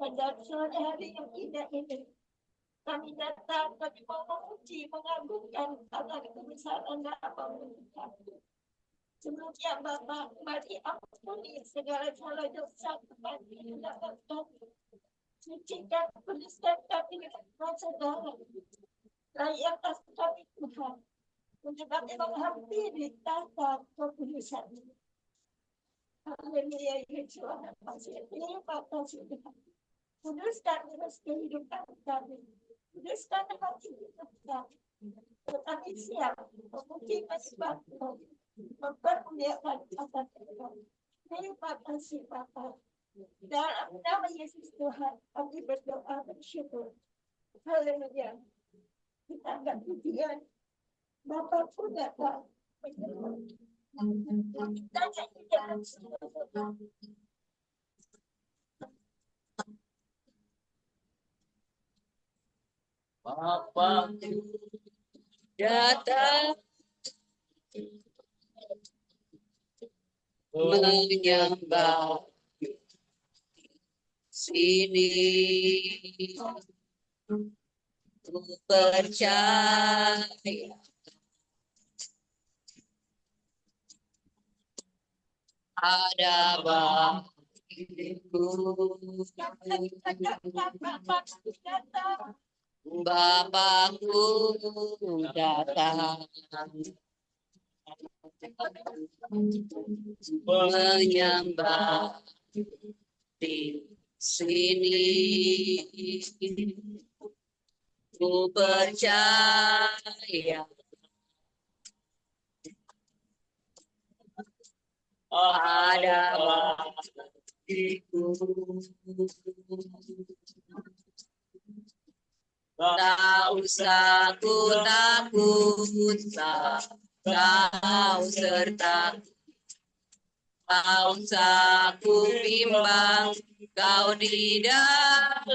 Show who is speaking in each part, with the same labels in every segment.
Speaker 1: Pada sore hari yang indah ini, kami datang, kami mau memuji, mengagungkan karena kebesaran dan Tuhan. Semoga Bapa, mari ampuni segala salah dosa kami dapat kami. Sucikan, kuduskan kami dengan rasa darah. Layakkan kami Tuhan, untuk kami menghampiri tahta kekudusan. Haleluya, Yesus, terima kasih Tuhan. Kuduskan terus kehidupan kami. Kuduskan hati kita. Kami siap memuji menyembahmu, mempermuliakan kata Tuhan. Terima kasih Bapa. Dalam nama Yesus Tuhan, kami berdoa bersyukur. Haleluya. Kita angkat pujian. Bapa pun datang. Kita nyanyi dengan seluruh.
Speaker 2: Bapa datang menyembah sini, ku percaya ada bagiku. Bapakku datang menyembah di sini, ku percaya ada bagiku. Tak usah ku takut, kau serta. Tak usah ku bimbang, kau di dalam.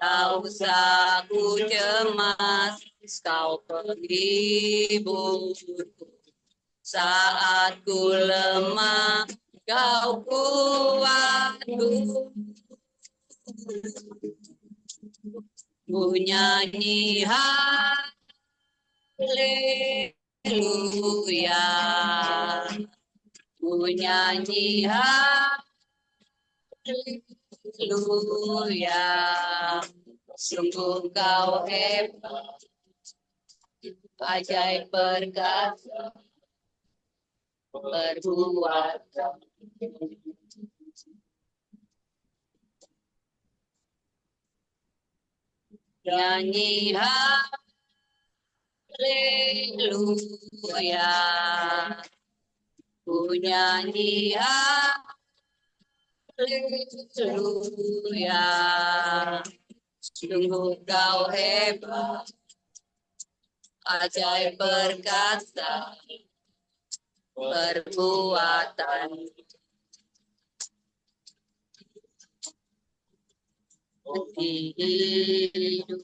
Speaker 2: Tak usah ku cemas, kau penghibur. Saat ku lemah, kau kuatku. Ku nyanyi haleluya, ku nyanyi haleluya. Sungguh kau hebat, ajaib perkasa, berbuat. Nyanyi haleluya, ku nyanyi haleluya. Sungguh kau hebat, ajaib perkasa, perbuatan. Hidup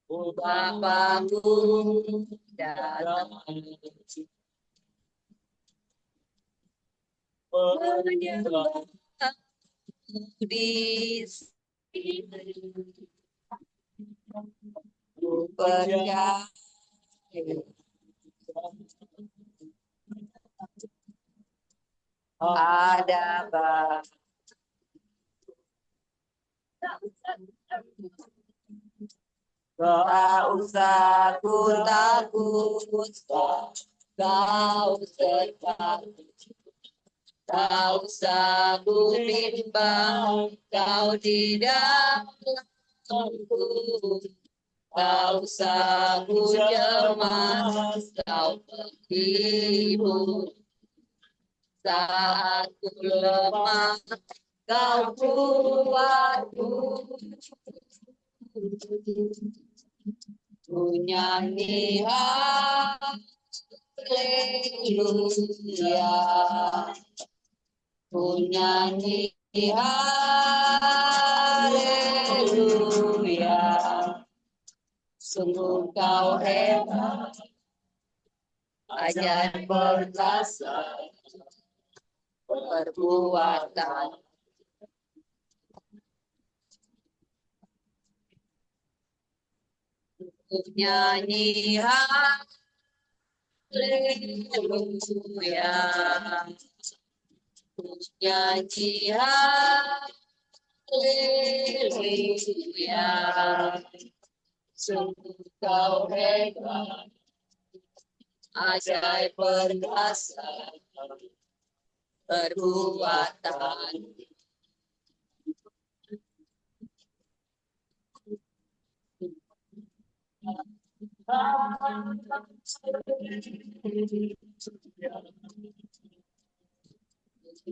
Speaker 2: Bapakku datang menyembah di sini, ku percaya ada tak usah ku takut, kau serta. Tak usah ku bimbang, kau di dalamku. Tak usah ku cemas, kau penghibur. Saat ku lemah, kau kuatku. Ku nyanyi haleluya, ku nyanyi haleluya. Sungguh kau hebat, ajaib perkasa, perbuatan. Nyanyi haleluya, nyanyi haleluya, sungguh kau hebat, ajaib perkasa, perbuatan.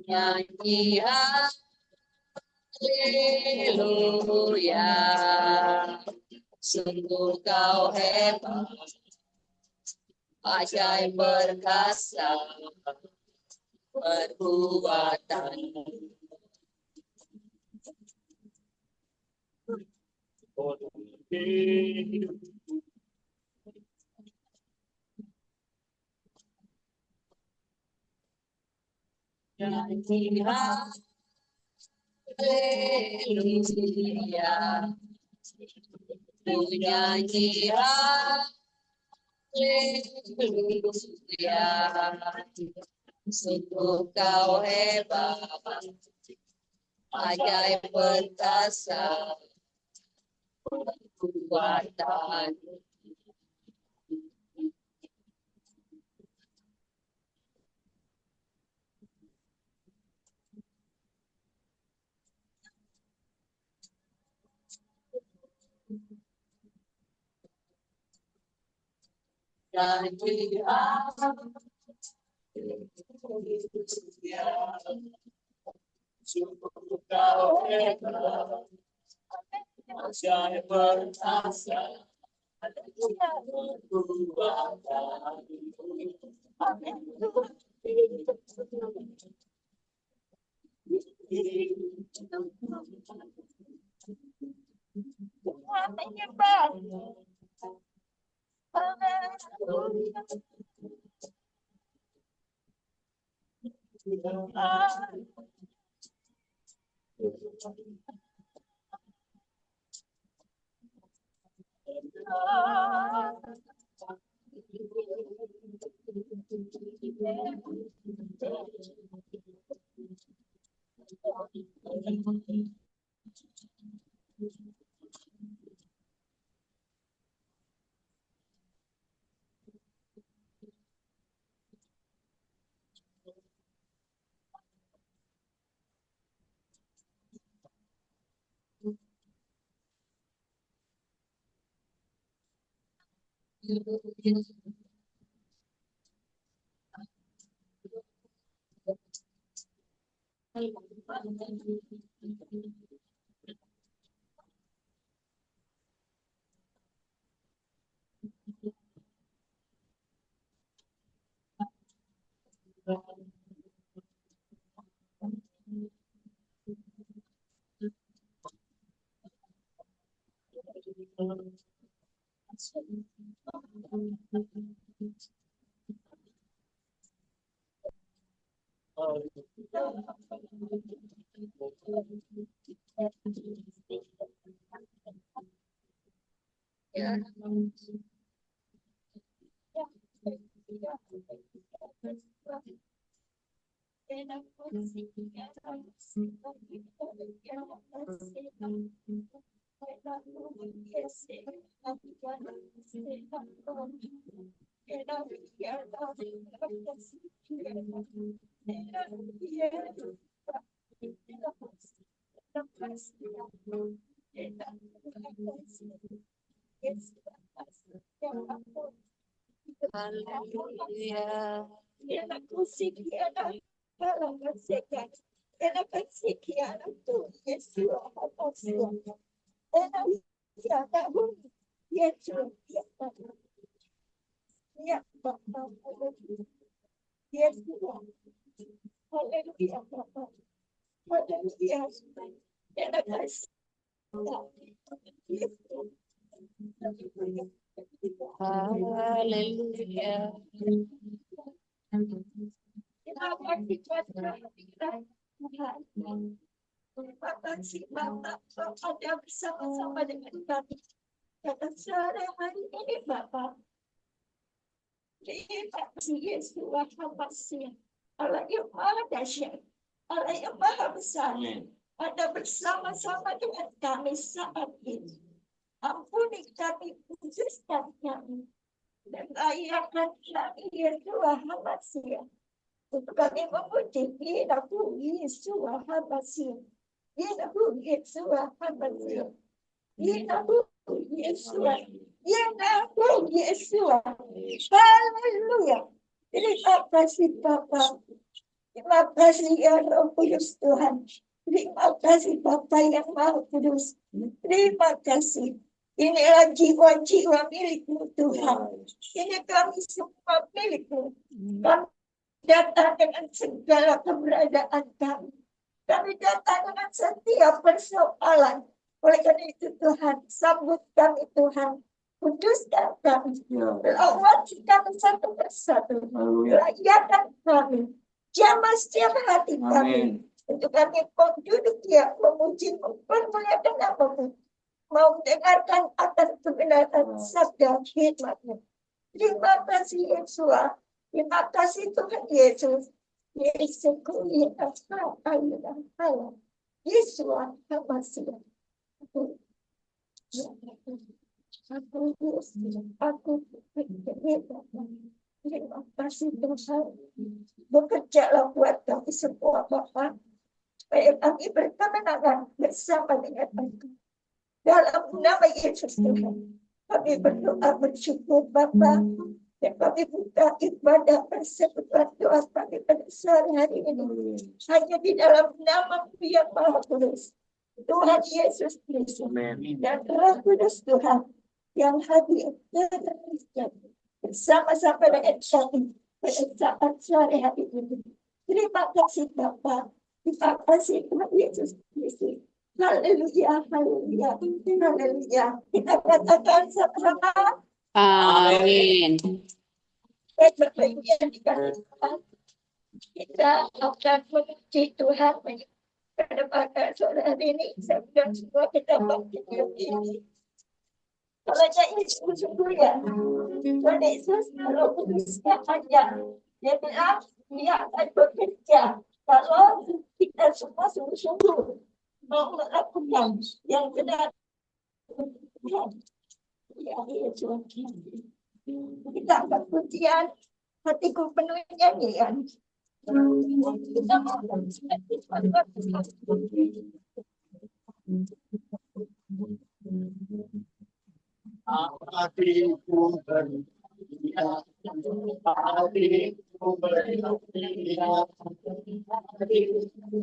Speaker 2: Nyanyi haleluya, sungguh kau hebat, ajaib perkasa, perbuatan. Nyanyi haleluya, nyanyi haleluya, sungguh kau hebat, ajaib perkasa, perbuatan. Nyanyi haleluya, sungguh kau hebat, ajaib perkasa, perbuatan. Haleluya. Haleluya.
Speaker 1: Terima kasih Tuhan. Terima kasih Bapak, ada bersama-sama dengan kami. Pada sore hari ini Bapak, terima kasih Yesus, Tuhan Masih, Allah yang Maha Dahsyat, Allah yang Maha Besar, ada bersama-sama dengan kami saat ini. Ampuni kami, khususkan kami, dan layakan kami ya Tuhan Masih. Untuk kami memuji Yesus, Yesus Masih. Yesus, Yesus Masih. Yesus, Yesus. Haleluya. Terima kasih Bapa. Terima kasih ya Roh Kudus Tuhan. Terima kasih Bapa yang Maha Kudus. Terima kasih. Inilah jiwa-jiwa milikmu Tuhan. Ini kami semua milikmu. Kami datang dengan segala keberadaan kami. Kami datang dengan setiap persoalan. Oleh karena itu Tuhan, sambut kami Tuhan. Kuduskan kami. Lawati kami satu persatu. Layakan kami. Jamah setiap hati kami. Untuk kami duduk ya, memuji, mempermuliakan namamu. Mau mendengarkan akan kebenaran sabda hikmatmu. Terima kasih Yesus. Terima kasih Tuhan Yesus. Yesus kuliah Allah. Yesus Masih. Aku terima kasih Tuhan. Bekerjalah buat kami semua Bapak. Supaya kami berkemenangan bersama dengan Engkau. Dalam nama Yesus Tuhan, kami berdoa bersyukur Bapa, dan kami buka ibadah persekutuan doa kami pada sore hari ini. Hanya di dalam nama yang Maha Kudus, Tuhan Yesus Kristus, dan Roh Kudus Tuhan yang hadir bersama-sama dengan kami pada saat sore hari ini. Terima kasih Bapa, terima kasih Tuhan Yesus Kristus. Haleluya, haleluya, haleluya. Kita katakan sama-sama.
Speaker 2: Amin.
Speaker 1: Bapak Ibu yang dikasihi Tuhan, kita akan memuji Tuhan pada sore hari ini. Saya bilang semua kita bangkit ini. Kalau Yesus sungguhnya, Tuhan Yesus kalau kudusnya aja, dia bilang dia akan bekerja. Kalau kita semua sungguh-sungguh mau melakukan yang benar. Ya, Yesus. Kita akan pujian, hatiku penuh nyanyian. Kita mau
Speaker 2: Hatiku berdia, hatiku berdia, hatiku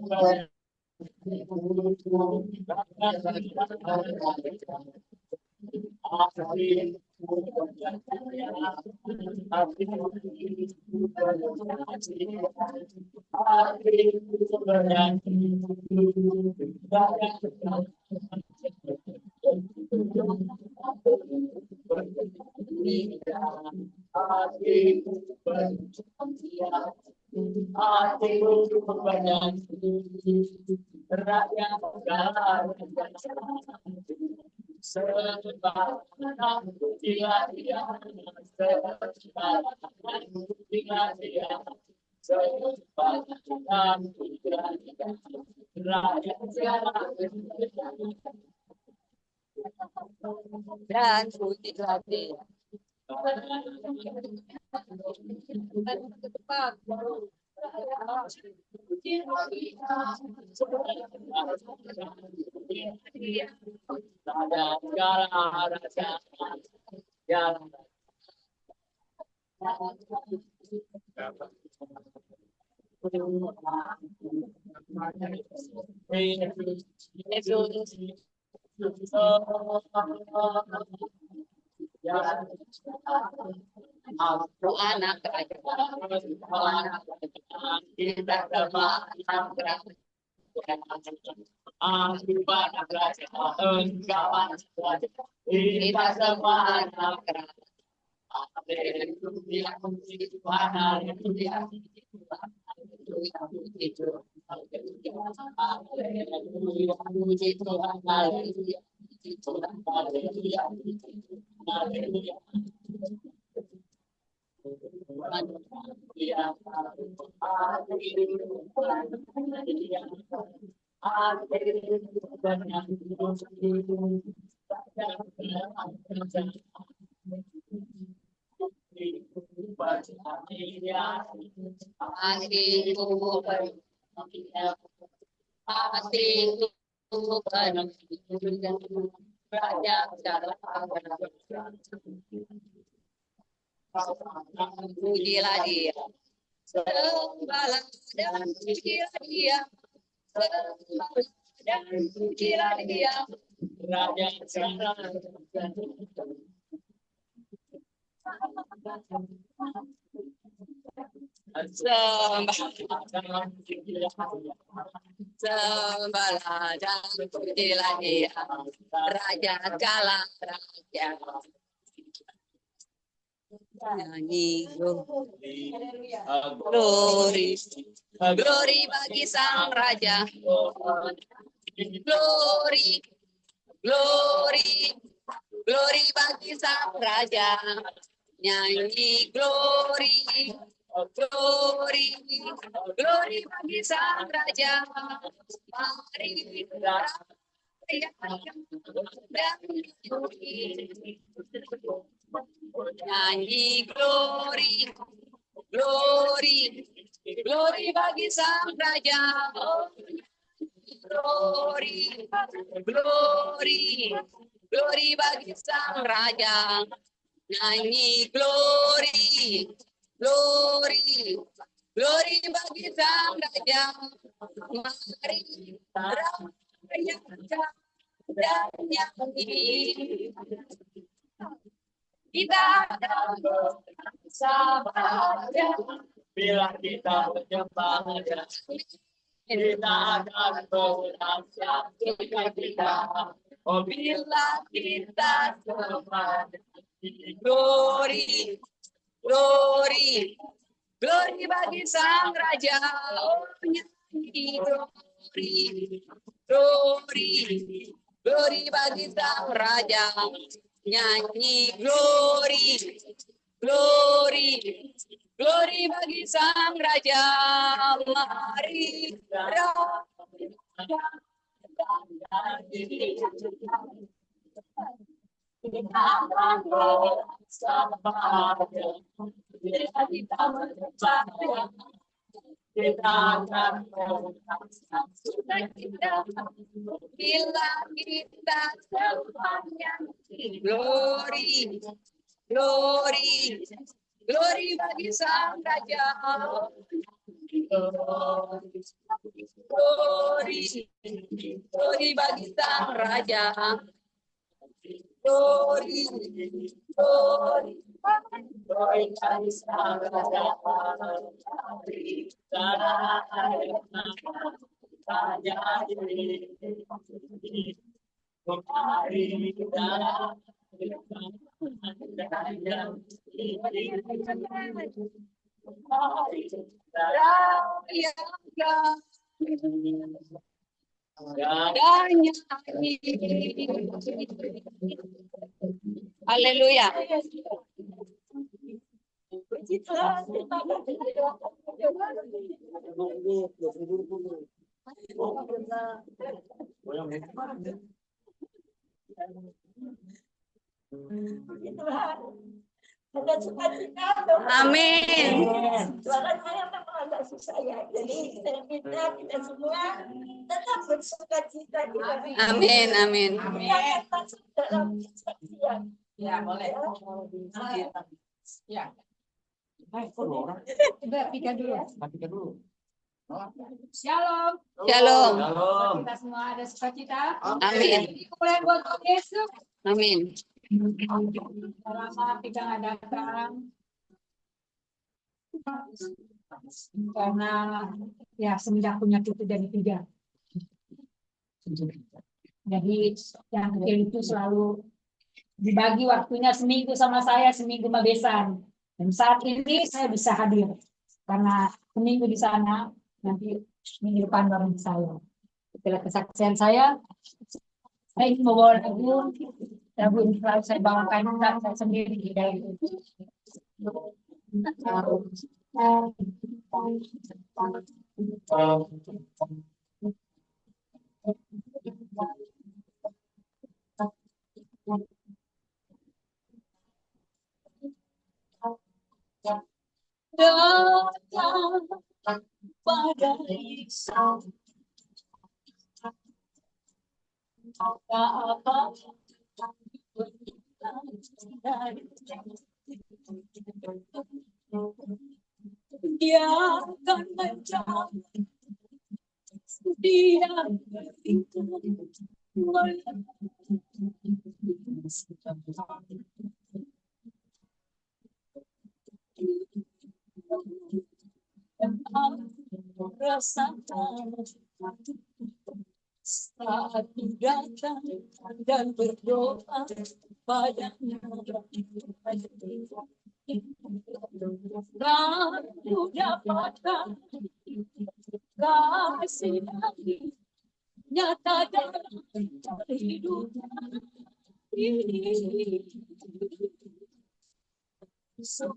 Speaker 2: berdia. Dan putih hati. Anak kerajaan kita dapat Kita semua anak kerajaan. Haleluya, puji Tuhan, haleluya. Haleluya, puji Tuhan, haleluya. Puji Tuhan, haleluya. Puji Tuhan, haleluya. Haleluya. Pujilah dia, sembahlah dan pujilah dia, sembahlah dan pujilah dia, Raja Segala. Sembahlah dan pujilah dia, Raja segala raja. Nyanyi glory, glory bagi sang raja, glory, glory, glory bagi sang raja. Nyanyi glory, glory, glory bagi sang raja. Mari nyanyi glory, glory, glory bagi sang raja. Oh, glory, glory, glory bagi sang raja. Nyanyi glory, glory, glory bagi sang raja. Mari rakyat dan nyanyi. Kita akan bersabar bila kita menyembah Dia. Kita akan bersabar bila kita sembah. Glory, glory, glory bagi sang raja. Oh, nyanyi glory, glory, glory bagi sang raja. Nyanyi glory, glory, glory bagi sang raja. Mari kita akan bersabar bila kita menyembah. Kita akan bersabar bila kita sembahnya. Glory, glory, glory bagi sang raja. Glory, glory bagi sang raja. Glory, glory, glory bagi sang raja. Haleluya.
Speaker 1: Ada sukacita.
Speaker 2: Amin.
Speaker 1: Suara saya memang agak susah ya. Jadi saya minta kita semua tetap bersukacita.
Speaker 2: Amin, amin.
Speaker 1: Kita akan masuk dalam kesaksian.
Speaker 3: Ya, boleh. Ya. Udah, pikir dulu. Shalom.
Speaker 2: Shalom.
Speaker 3: Kita semua ada sukacita.
Speaker 2: Amin.
Speaker 3: Mulai buat Yesus.
Speaker 2: Amin.
Speaker 3: Selama kita nggak datang. Karena ya semenjak punya cucu dari 3. Jadi yang kecil itu selalu dibagi waktunya seminggu sama saya, seminggu sama Besan. Dan saat ini saya bisa hadir karena seminggu di sana, nanti minggu depan baru di saya. Itulah kesaksian saya. Saya ingin membawa lagu ini selalu saya bawakan saat saya sendiri di dalam itu. Datang pada Yesus, apa-apa dia akan menjawab, dia rasakan saat datang dan berdoa padanya. Kamu dapatkan kasih nyata dalam hidup ini. Dan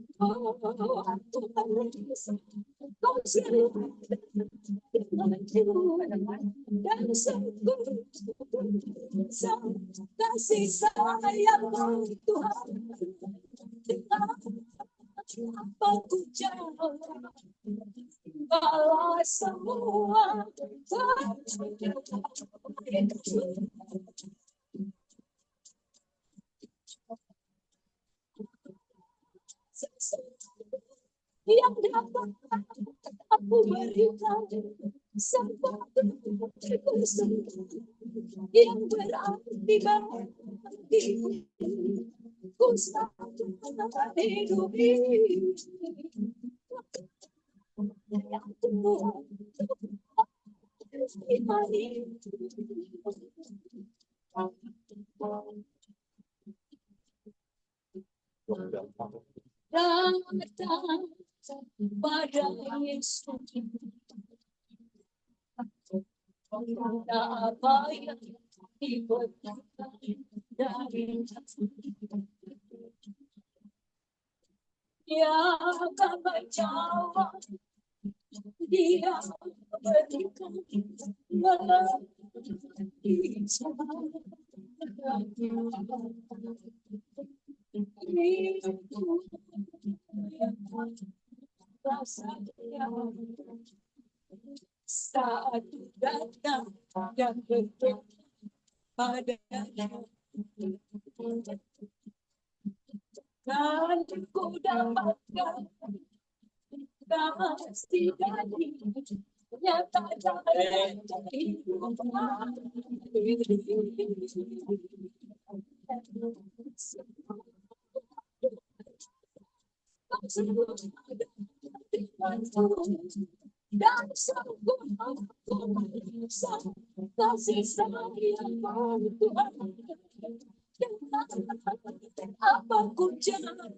Speaker 3: kasih sayang Tuhan, apa ku jawab balas semua yang dapat aku berikan, semua yang berarti bagi ku satu hidup ini. Yang Tuhan imani. Datang pada Yesus, apa yang dibutuhkan dari dia akan menjawab, dia berikan melalui saat datang dan berdoa padanya, dan ku dapatkan kasih dari nyata dalam kehidupan dan sanggup aku merasa kasih sayang Tuhan. Apa ku jawab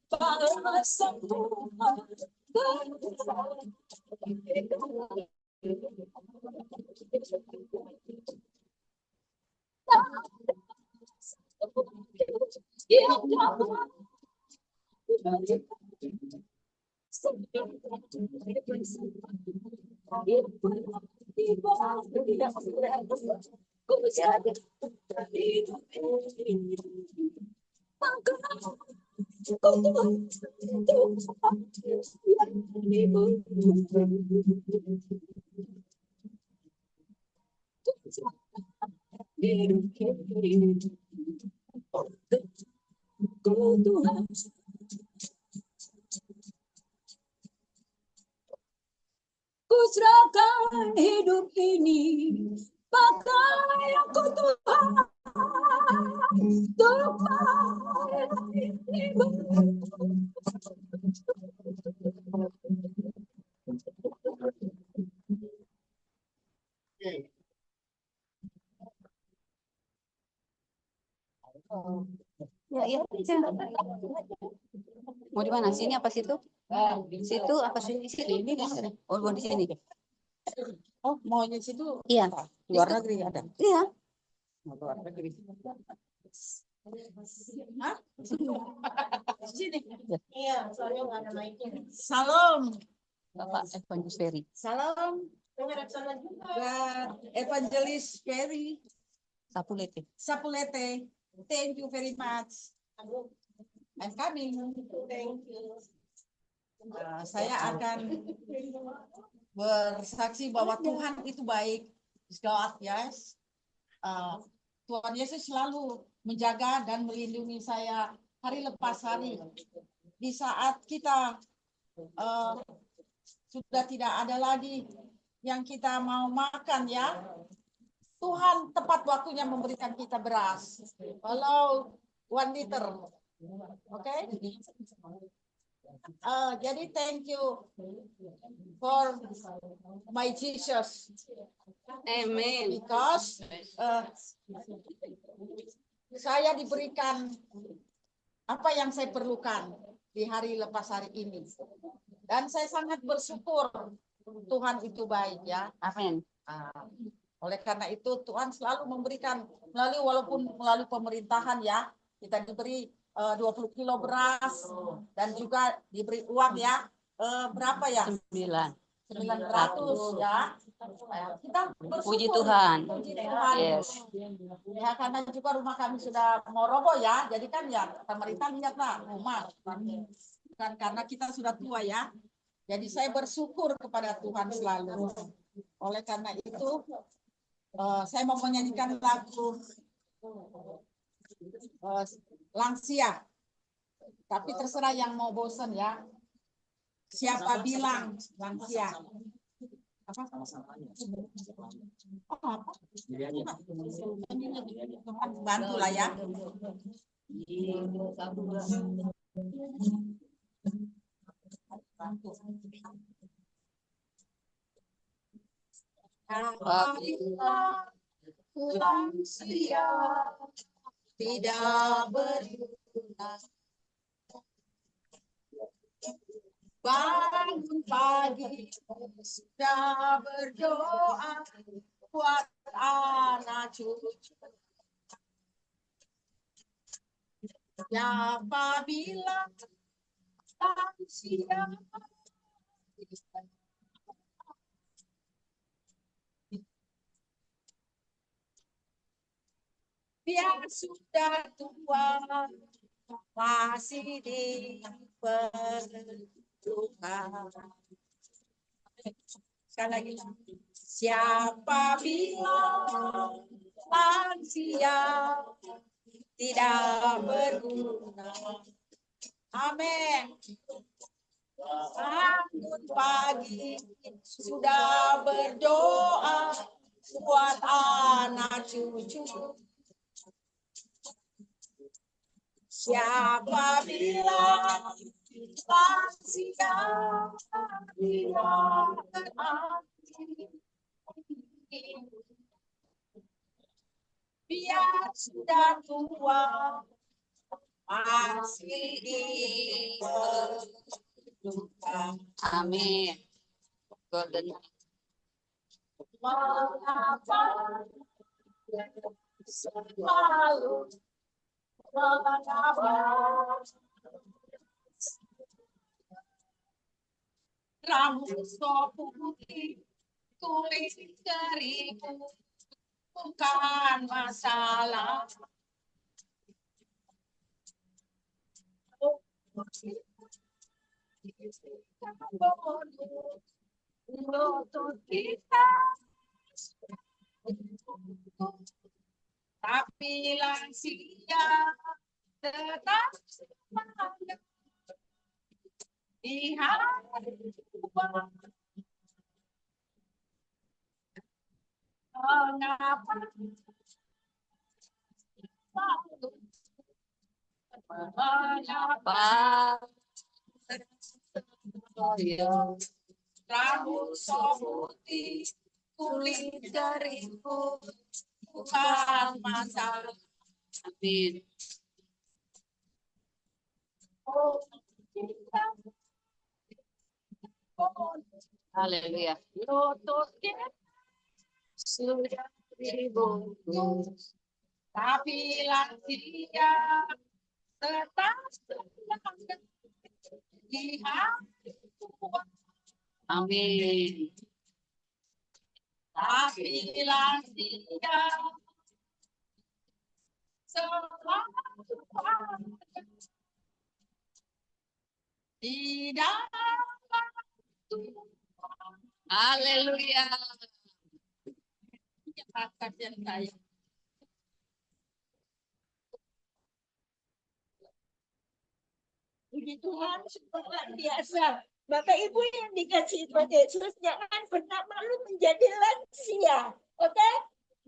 Speaker 3: balas semua yang dapat ku jadi hidup ini. Maka ku serahkan hidup ini, pakai aku Tuhan, untuk melayanimu.
Speaker 2: Ya, iya. Mau di mana? Sini apa situ? Situ apa sini? Sini. Oh, mau di sini.
Speaker 4: Oh, mau di situ
Speaker 2: Iya.
Speaker 4: luar negeri ada.
Speaker 2: Iya.
Speaker 4: Luar negeri. Hah? Sini.
Speaker 1: Iya, soalnya nggak ada mic-nya.
Speaker 4: Salam.
Speaker 2: Bapak Evangelis Ferry.
Speaker 4: Salam.
Speaker 1: Dengar sana juga.
Speaker 4: Buat Evangelis Ferry
Speaker 2: Sapulete.
Speaker 4: Sapulete. Thank you very much. I'm coming.
Speaker 1: Thank you.
Speaker 4: Saya akan bersaksi bahwa Tuhan itu baik. God, yes. Tuhan Yesus selalu menjaga dan melindungi saya hari lepas hari. Di saat kita sudah tidak ada lagi yang kita mau makan ya, Tuhan tepat waktunya memberikan kita beras. Walau 1 liter. Oke? Jadi thank you for my Jesus.
Speaker 2: Amen.
Speaker 4: Because saya diberikan apa yang saya perlukan di hari lepas hari ini. Dan saya sangat bersyukur Tuhan itu baik ya.
Speaker 2: Amin.
Speaker 4: Oleh karena itu Tuhan selalu memberikan walaupun melalui pemerintahan ya, kita diberi 20 kilo beras dan juga diberi uang ya, berapa ya? 900 ya. Kita bersyukur.
Speaker 2: Puji Tuhan.
Speaker 4: Puji Tuhan.
Speaker 2: Yes.
Speaker 4: Ya karena juga rumah kami sudah mau roboh ya, jadi kan ya pemerintah lihatlah rumah. Bukan karena kita sudah tua ya. Jadi saya bersyukur kepada Tuhan selalu. Oleh karena itu saya mau menyanyikan lagu Langsia. Tapi terserah yang mau bosan ya. Siapa bilang Langsia? Apa? Oh, apa? Tuhan bantulah ya. Lansia tidak berguna, bangun pagi sudah berdoa buat anak cucu. Siapa bilang lansia biar sudah tua masih diperlukan. Sekali lagi, siapa bilang lansia tidak berguna? Amin. Bangun pagi sudah berdoa buat anak cucu. Siapa bilang lansia tidak berarti? Biar sudah tua masih diperlukan.
Speaker 2: Amin. Golden.
Speaker 4: Mengapa selalu mengapa rambut putih kulit keribu bukan masalah. Lutut kita tapi lansia tetap semangat di hari tua. Mengapa
Speaker 2: Pak.
Speaker 4: rambut putih kulit keribu bukan masalah.
Speaker 2: Amin.
Speaker 1: Oh, cinta. Oh,
Speaker 2: Haleluya.
Speaker 1: lututnya sudah dibungkus, tapi dia tetap semangat di hati Tuhan.
Speaker 2: Amin.
Speaker 1: Tapi dia selalu ada di dalam Tuhan.
Speaker 2: Haleluya.
Speaker 1: Kasihan saya. Puji Tuhan, luar biasa. Bapak Ibu yang dikasih Tuhan Yesus, jangan pernah malu menjadi lansia. Oke?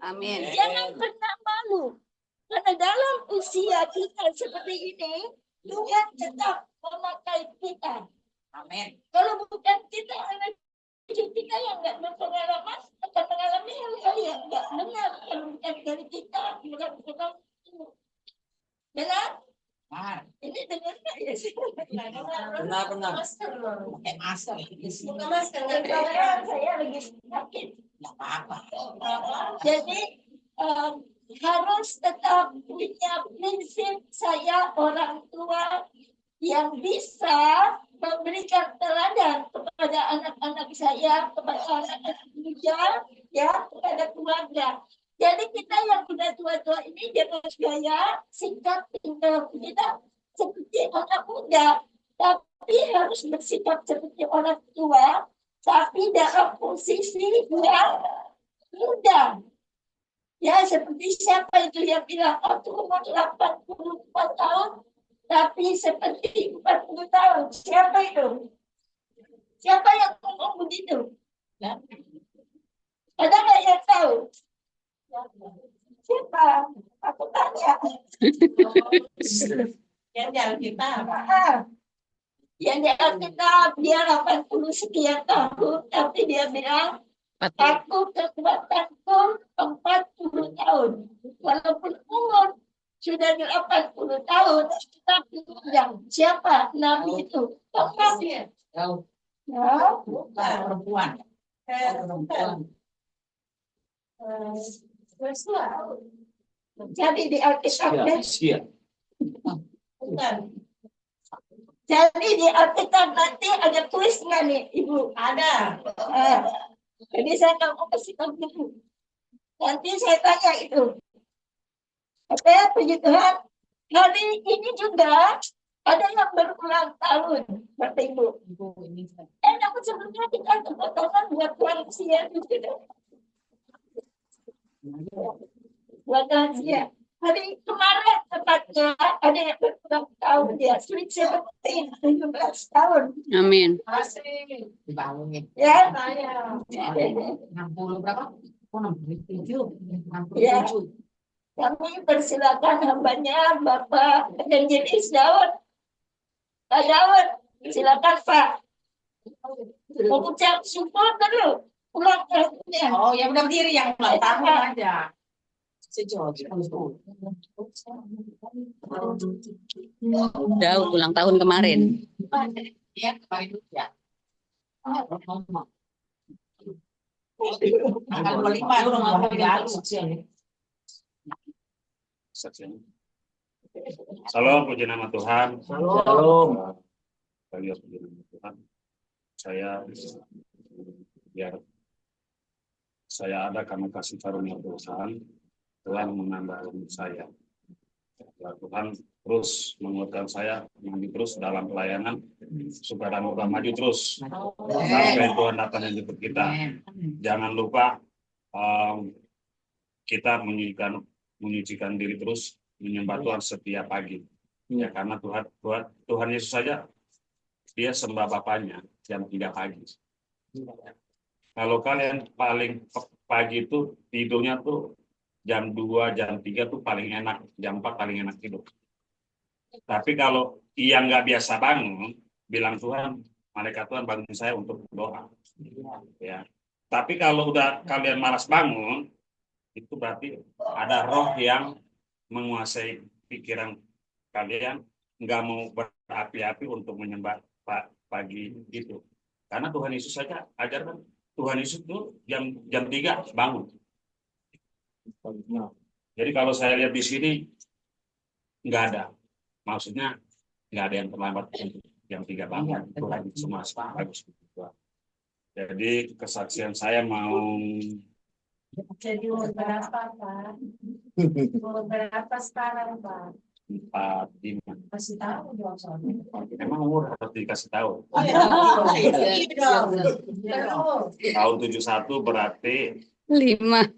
Speaker 2: Amin.
Speaker 1: Jangan pernah malu. Karena dalam usia kita seperti ini, Tuhan tetap memakai kita.
Speaker 4: Amin.
Speaker 1: Kalau bukan kita, anak cucu kita yang nggak berpengalaman, akan mengalami hal-hal yang nggak benar. Kalau bukan dari kita, bukan benar?
Speaker 4: Benar.
Speaker 1: Ini dengar nggak ya sih?
Speaker 4: Benar. Pakai masker.
Speaker 1: Bukan masker, karena saya lagi sakit.
Speaker 4: Nggak apa-apa.
Speaker 1: Jadi harus tetap punya prinsip saya orang tua yang bisa memberikan teladan kepada anak-anak saya, kepada anak-anak muda, ya, kepada keluarga. Jadi kita yang sudah tua-tua ini jangan gaya sikap tinggal kita seperti anak muda, tapi harus bersikap seperti orang tua, tapi dalam posisi yang muda. Ya, seperti siapa itu yang bilang aku umur 84 tahun, tapi seperti 40 tahun. Siapa itu? Siapa yang ngomong begitu? Ada nggak yang tahu? Siapa? Aku tanya.
Speaker 4: Yang di Alkitab.
Speaker 1: Yang di Alkitab dia 80 sekian tahun, tapi dia bilang aku kekuatanku 40 tahun. Walaupun umur sudah 80 tahun, tapi yang siapa Nabi itu?
Speaker 4: Jauh.
Speaker 1: Ya.
Speaker 4: Perempuan.
Speaker 1: Jadi di Alkitab jadi di Alkitab nanti ada tulis nggak nih Ibu?
Speaker 4: Ada.
Speaker 1: Jadi saya nggak mau kasih tahu dulu. Nanti saya tanya itu. Oke, puji Tuhan. Hari ini juga ada yang berulang tahun, Bapak Ibu. Aku sebelumnya kita kebetulan buat lansia juga. Buat lansia. Hari kemarin tepatnya ada yang berulang tahun dia, Sweet 17, 17 tahun.
Speaker 2: Amin.
Speaker 4: Masih dibangunin.
Speaker 1: Ya,
Speaker 4: 60 berapa? 67.
Speaker 1: Ya. Kami persilakan hambanya Bapak Evangelis Daud. Pak Daud, silakan Pak. Mengucap syukur dulu. Ulang tahunnya.
Speaker 4: Oh, yang udah berdiri yang ulang tahun aja.
Speaker 2: Daud ulang tahun kemarin.
Speaker 4: Iya, kemarin itu ya. Tanggal 25 itu rumah
Speaker 5: Salam, puji nama Tuhan.
Speaker 4: Salam.
Speaker 5: Kalian puji nama Tuhan. Biar saya ada karena kasih karunia Tuhan, Tuhan menambah hidup saya. Ya, Tuhan terus menguatkan saya, maju terus dalam pelayanan, supaya dan maju terus sampai Tuhan datang yang jemput kita. Jangan lupa kita menyucikan diri terus, menyembah Tuhan setiap pagi. Ya, karena Tuhan Yesus saja dia sembah Bapaknya jam 3 pagi. Kalau kalian paling pagi itu tidurnya tuh jam 2, jam 3 tuh paling enak, jam 4 paling enak tidur. Tapi kalau yang nggak biasa bangun, bilang Tuhan, malaikat Tuhan bangun saya untuk doa. Ya. Tapi kalau udah kalian malas bangun, itu berarti ada roh yang menguasai pikiran kalian, nggak mau berapi-api untuk menyembah pagi itu. Karena Tuhan Yesus saja ajarkan, Tuhan Yesus itu jam 3 bangun. Jadi kalau saya lihat di sini nggak ada, maksudnya nggak ada yang terlambat untuk jam 3 bangun. Tuhan semua bagus. Jadi kesaksian saya mau
Speaker 1: Jadi umur berapa, Pak? Umur berapa sekarang, Pak?
Speaker 5: 45.
Speaker 1: Kasih tahu dong soalnya.
Speaker 5: Emang umur harus dikasih tahu.
Speaker 1: Terus.
Speaker 5: Tahun 71 berarti
Speaker 2: 5,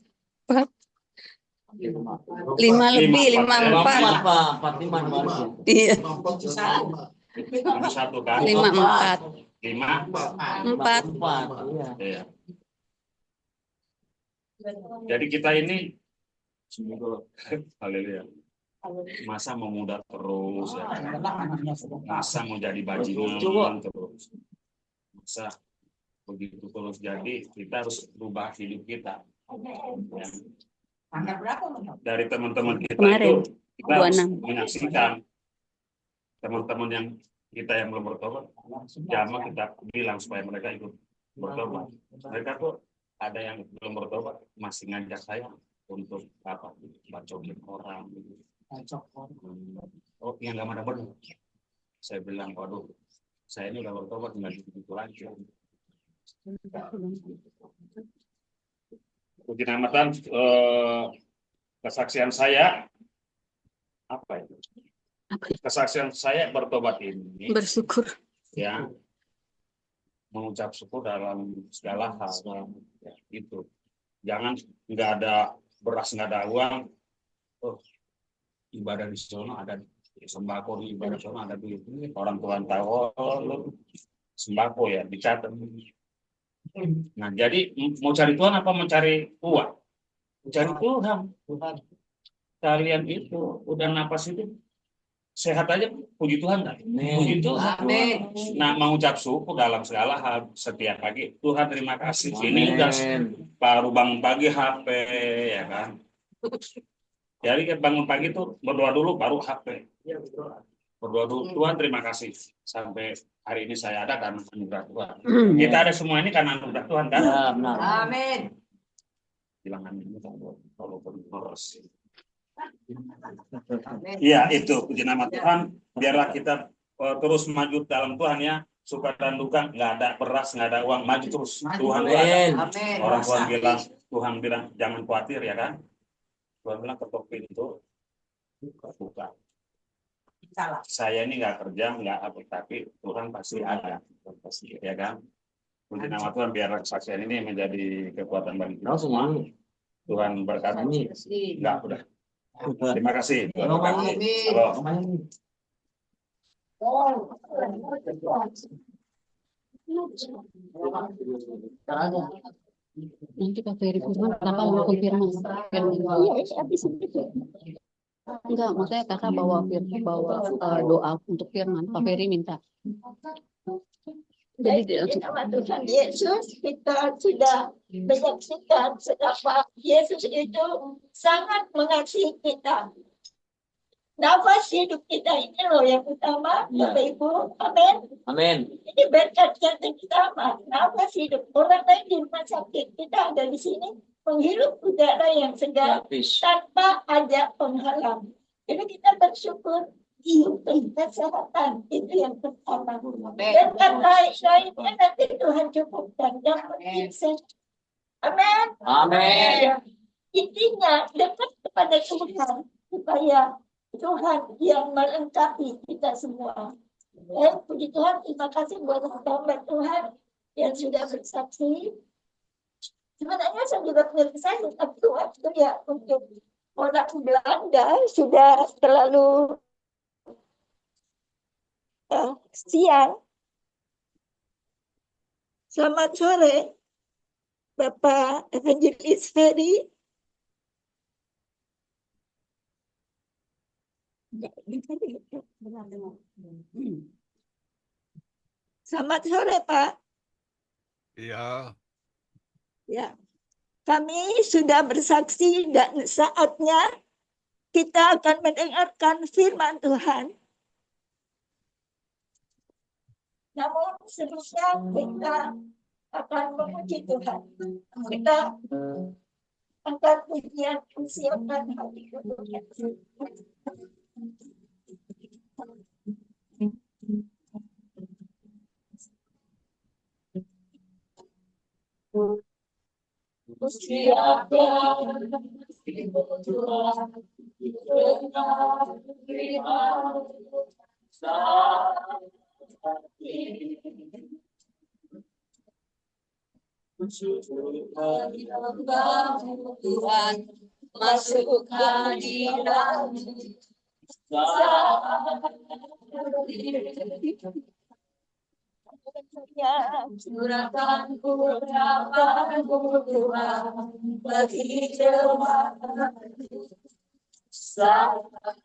Speaker 2: 5 lebih, 54. Iya,
Speaker 5: 71 kan?
Speaker 2: 54.
Speaker 5: 5.
Speaker 2: 4.
Speaker 5: Iya. Jadi kita ini haleluya. Masa mau muda terus ya kan? Masa mau jadi bajingan terus. Masa begitu terus, jadi kita harus rubah hidup kita. Ya. Dari teman-teman kita
Speaker 2: Kemarin,
Speaker 5: itu kita harus
Speaker 2: 26.
Speaker 5: menyaksikan teman-teman yang belum bertobat, jamaah kita bilang supaya mereka ikut bertobat. Mereka tuh ada yang belum bertobat masih ngajak saya untuk bacokin orang. Oh, yang nggak ada benar. Saya bilang, waduh, saya ini udah bertobat nggak gitu lagi. Puji nama Tuhan, kesaksian saya apa itu? Kesaksian saya bertobat ini
Speaker 2: Bersyukur.
Speaker 5: ya, mengucap syukur dalam segala hal ya, itu. Jangan nggak ada beras, nggak ada uang, ibadah di sana ada sembako, di ibadah sana ada duit, orang Tuhan tahu sembako ya dicatat. Nah, jadi mau cari Tuhan apa mencari uang? Mencari Tuhan. Kalian itu udah napas itu sehat aja, puji Tuhan kan? Puji Tuhan. Nah, mengucap syukur dalam segala hal setiap pagi. Tuhan terima kasih. Ini udah baru bangun pagi HP ya kan. Jadi bangun pagi itu berdoa dulu baru HP. Berdoa dulu, Tuhan terima kasih sampai hari ini saya ada karena anugerah Tuhan. Kita ada semua ini karena anugerah Tuhan kan?
Speaker 1: Amin.
Speaker 5: Bilang amin kalau terus. Iya itu puji nama Tuhan. Biarlah kita terus maju dalam Tuhan ya. Suka dan duka nggak ada beras, nggak ada uang, maju terus. Tuhan ada. Orang Tuhan bilang jangan khawatir ya kan. Tuhan bilang ketok pintu buka. Saya ini nggak kerja, nggak apa, tapi Tuhan pasti ada, pasti ya kan. Puji nama Tuhan, biar kesaksian ini menjadi kekuatan bagi kita semua. Tuhan berkati. Enggak udah. Terima kasih. Halo.
Speaker 2: Nanti Pak Ferry Firman, kenapa mau konfirmasi? Iya, habis itu. Enggak, maksudnya kakak bawa doa untuk Firman. Pak Ferry minta.
Speaker 1: Jadi nama Tuhan Yesus kita sudah menyaksikan betapa Yesus itu sangat mengasihi kita. Nafas hidup kita ini loh yang utama, Bapak Ibu. Amin.
Speaker 6: Amin.
Speaker 1: Ini berkat yang utama. Nafas hidup. Orang lain di rumah sakit, kita ada di sini menghirup udara yang segar tanpa ada penghalang. Jadi kita bersyukur hidup kesehatan itu yang pertama. Dan lain-lainnya nanti Tuhan cukupkan. Yang penting sehat. Amin.
Speaker 6: Amin.
Speaker 1: Intinya dekat kepada Tuhan supaya Tuhan yang melengkapi kita semua. Puji Tuhan, terima kasih buat hamba Tuhan yang sudah bersaksi. Sebenarnya saya juga menyelesaikan satu waktu ya untuk orang Belanda sudah terlalu siang. Selamat sore, Bapak Evangelis Ferry. Selamat sore, Pak.
Speaker 7: Iya.
Speaker 1: Ya, kami sudah bersaksi dan saatnya kita akan mendengarkan firman Tuhan. Namun sebelumnya kita akan memuji Tuhan. Kita angkat pujian, siapkan hati kita.
Speaker 6: Tuhan masuk hadirat-Mu. Curahkan urapan-Mu Tuhan bagi jemaat. Siapkan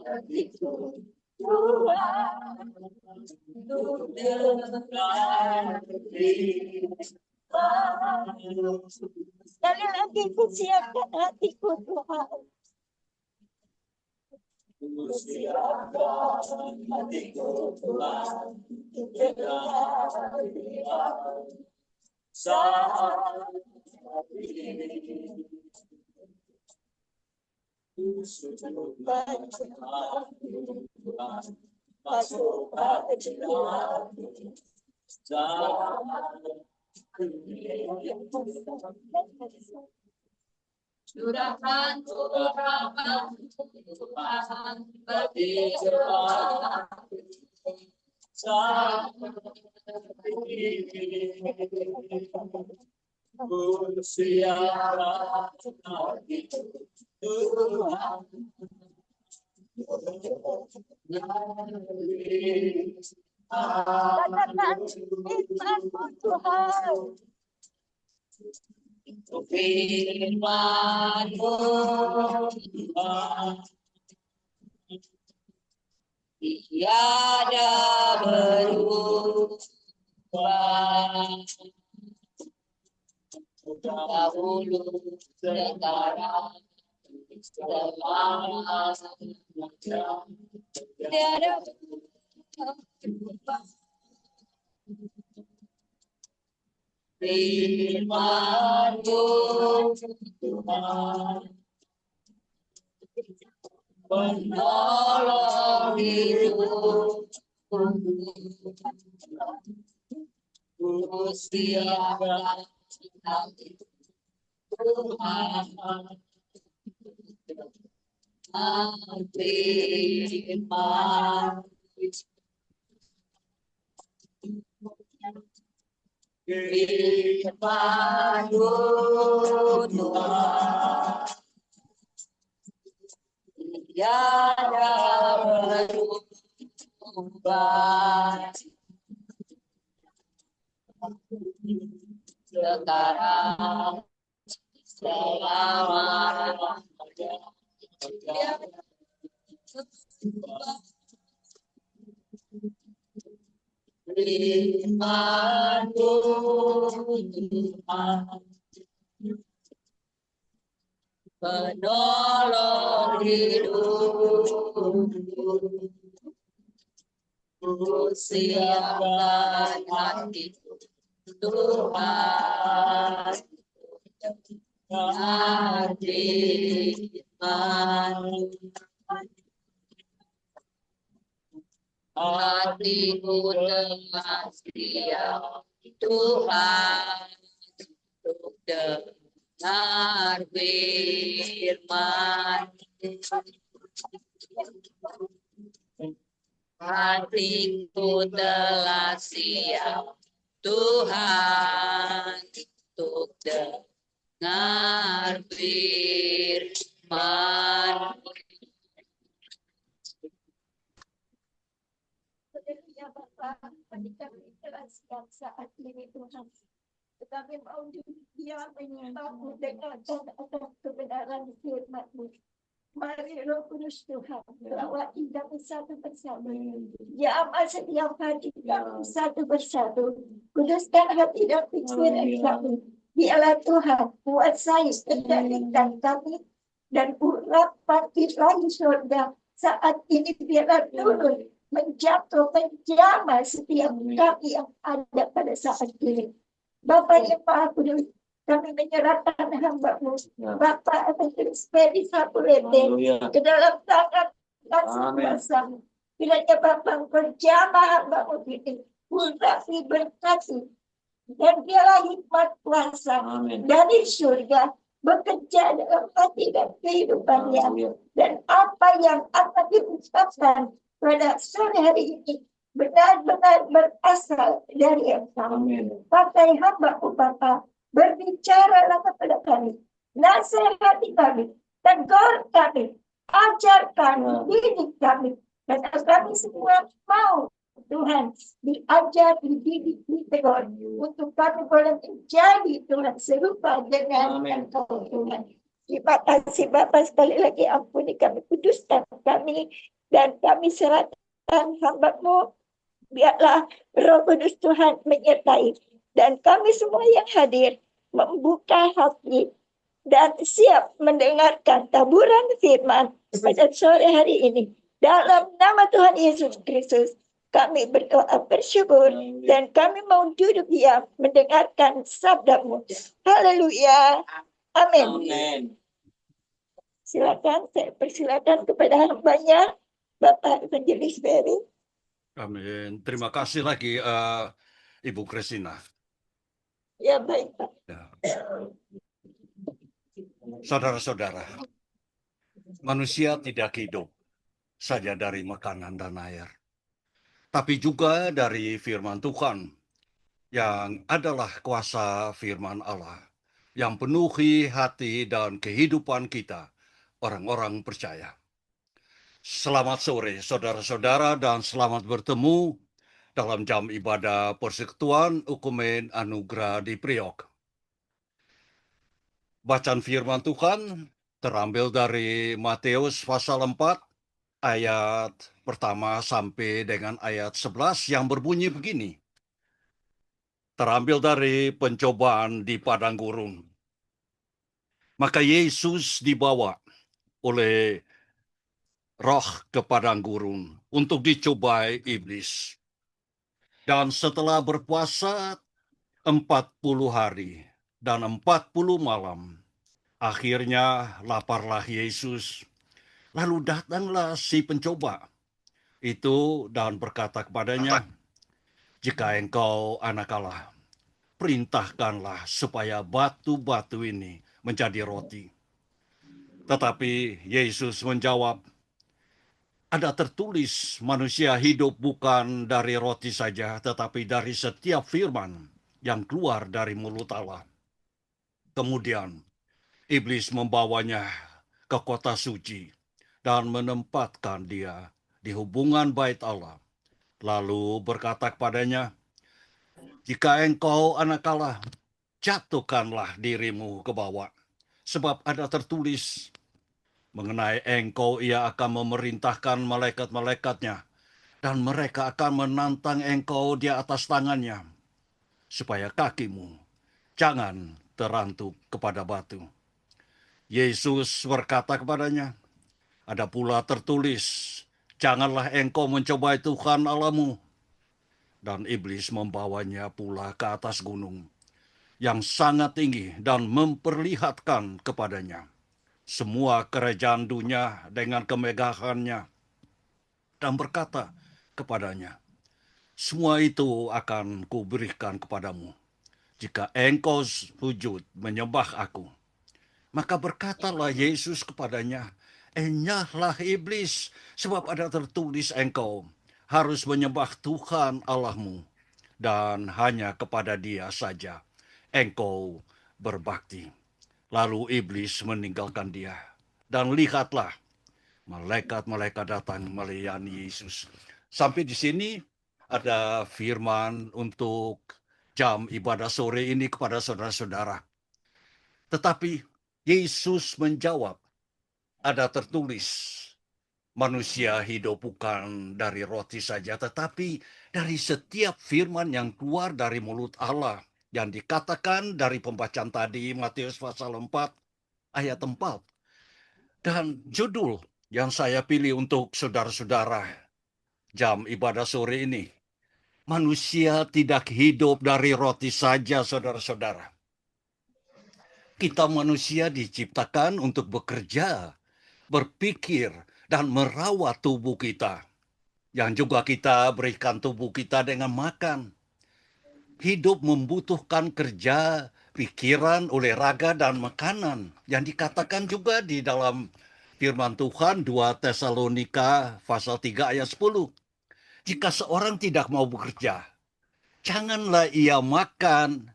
Speaker 6: hatiku Tuhan untuk dengar
Speaker 1: Sekali lagi ku siapkan hatiku Tuhan.
Speaker 6: siapkan hatiku Tuhan untuk dengar saat ini. Masuk hadirat curahkan urapan Tuhan bagi jemaat. Siapkan hatiku Tuhan.
Speaker 1: Katakan firman-Mu Tuhan.
Speaker 6: Firman-Mu Tuhan, tiada berubah. Dahulu sekarang selamanya tiada berubah. Firman-Mu Tuhan penolong hidupku. Ku siapkan hati Tuhan firman. Firman-Mu Tuhan tiada berubah. Sekarang selamanya tiada berubah. Firman-Mu Tuhan penolong hidupku. Ku siapkan hatiku Tuhan dengar firman-Mu. Hatiku telah siap Tuhan untuk dengar firman. Hatiku telah siap Tuhan untuk dengar firman.
Speaker 1: Ya Bapa, ketika kita siap saat ini Tuhan, tetapi mau dia menyembah-Mu dengan akan kebenaran firman-Mu. Mari Roh Kudus Tuhan, lawati kami satu persatu. Ya amat setiap hati kami satu persatu Kuduskan hati dan pikiran kami. Biarlah Tuhan kuasai kendalikan kami dan urapan ilahi surga saat ini biarlah turun menjatuh menjamah setiap kami yang ada pada saat ini. Bapa yang Maha Kudus, kami menyerahkan hamba-Mu, Bapak Evangelis Ferry Sapulete, ke dalam tangan kasih kuasa-Mu. Kiranya Bapa berjamah hamba-Mu ini, urapi berkati, dan biarlah hikmat kuasa dari surga bekerja dalam hati dan kehidupannya. Dan apa yang akan diucapkan pada sore hari ini benar-benar berasal dari Engkau. Pakai hamba-Mu Bapa, berbicaralah kepada kami, nasihati kami, tegur kami, ajarkan, didik kami, dan kami semua mau Tuhan diajar, dididik, ditegur untuk kami boleh menjadi Tuhan serupa dengan Engkau Tuhan. Terima kasih Bapak, sekali lagi ampuni kami, kuduskan kami, dan kami serahkan hamba-Mu. Biarlah Roh Kudus Tuhan menyertai, dan kami semua yang hadir membuka hati dan siap mendengarkan taburan firman pada sore hari ini. Dalam nama Tuhan Yesus Kristus, kami berdoa bersyukur, dan kami mau duduk diam mendengarkan sabda-Mu. Haleluya. Amin. Silakan, saya persilakan kepada hambanya, Bapak Evangelis Ferry.
Speaker 7: Amin. Terima kasih lagi Ibu Kristina.
Speaker 1: Ya, baik Pak.
Speaker 7: Ya. Saudara-saudara, manusia tidak hidup saja dari makanan dan air, tapi juga dari firman Tuhan yang adalah kuasa firman Allah yang penuhi hati dan kehidupan kita, orang-orang percaya. Selamat sore saudara-saudara, dan selamat bertemu dalam jam ibadah Persekutuan Ukumen Anugerah di Priok. Bacaan firman Tuhan terambil dari Matius pasal 4 ayat pertama sampai dengan ayat 11 yang berbunyi begini. Terambil dari pencobaan di padang gurun. Maka Yesus dibawa oleh Roh ke padang gurun untuk dicobai iblis. Dan setelah berpuasa 40 hari dan 40 malam, akhirnya laparlah Yesus. Lalu datanglah si pencoba itu dan berkata kepadanya, "Jika engkau anak Allah, perintahkanlah supaya batu-batu ini menjadi roti." Tetapi Yesus menjawab, "Ada tertulis, manusia hidup bukan dari roti saja, tetapi dari setiap firman yang keluar dari mulut Allah." Kemudian iblis membawanya ke kota suci dan menempatkan dia di hubungan bait Allah. Lalu berkata kepadanya, "Jika engkau anak Allah, jatuhkanlah dirimu ke bawah, sebab ada tertulis, mengenai engkau ia akan memerintahkan malaikat-malaikatnya, dan mereka akan menantang engkau di atas tangannya, supaya kakimu jangan terantuk kepada batu." Yesus berkata kepadanya, "Ada pula tertulis, janganlah engkau mencobai Tuhan Allahmu." Dan iblis membawanya pula ke atas gunung yang sangat tinggi dan memperlihatkan kepadanya semua kerajaan dunia dengan kemegahannya, dan berkata kepadanya, "Semua itu akan kuberikan kepadamu, jika engkau sujud menyembah aku." Maka berkatalah Yesus kepadanya, "Enyahlah iblis, sebab ada tertulis engkau harus menyembah Tuhan Allahmu, dan hanya kepada Dia saja engkau berbakti." Lalu iblis meninggalkan dia, dan lihatlah, malaikat-malaikat datang melayani Yesus. Sampai di sini ada firman untuk jam ibadah sore ini kepada saudara-saudara. Tetapi Yesus menjawab, ada tertulis, manusia hidup bukan dari roti saja, tetapi dari setiap firman yang keluar dari mulut Allah. Yang dikatakan dari pembacaan tadi, Matius pasal 4 ayat 4. Dan judul yang saya pilih untuk saudara-saudara jam ibadah sore ini, manusia tidak hidup dari roti saja, saudara-saudara. Kita manusia diciptakan untuk bekerja, berpikir, dan merawat tubuh kita. Yang juga kita berikan tubuh kita dengan makan. Hidup membutuhkan kerja, pikiran, olahraga, dan makanan. Yang dikatakan juga di dalam firman Tuhan 2 Tesalonika pasal 3 ayat 10. Jika seorang tidak mau bekerja, janganlah ia makan.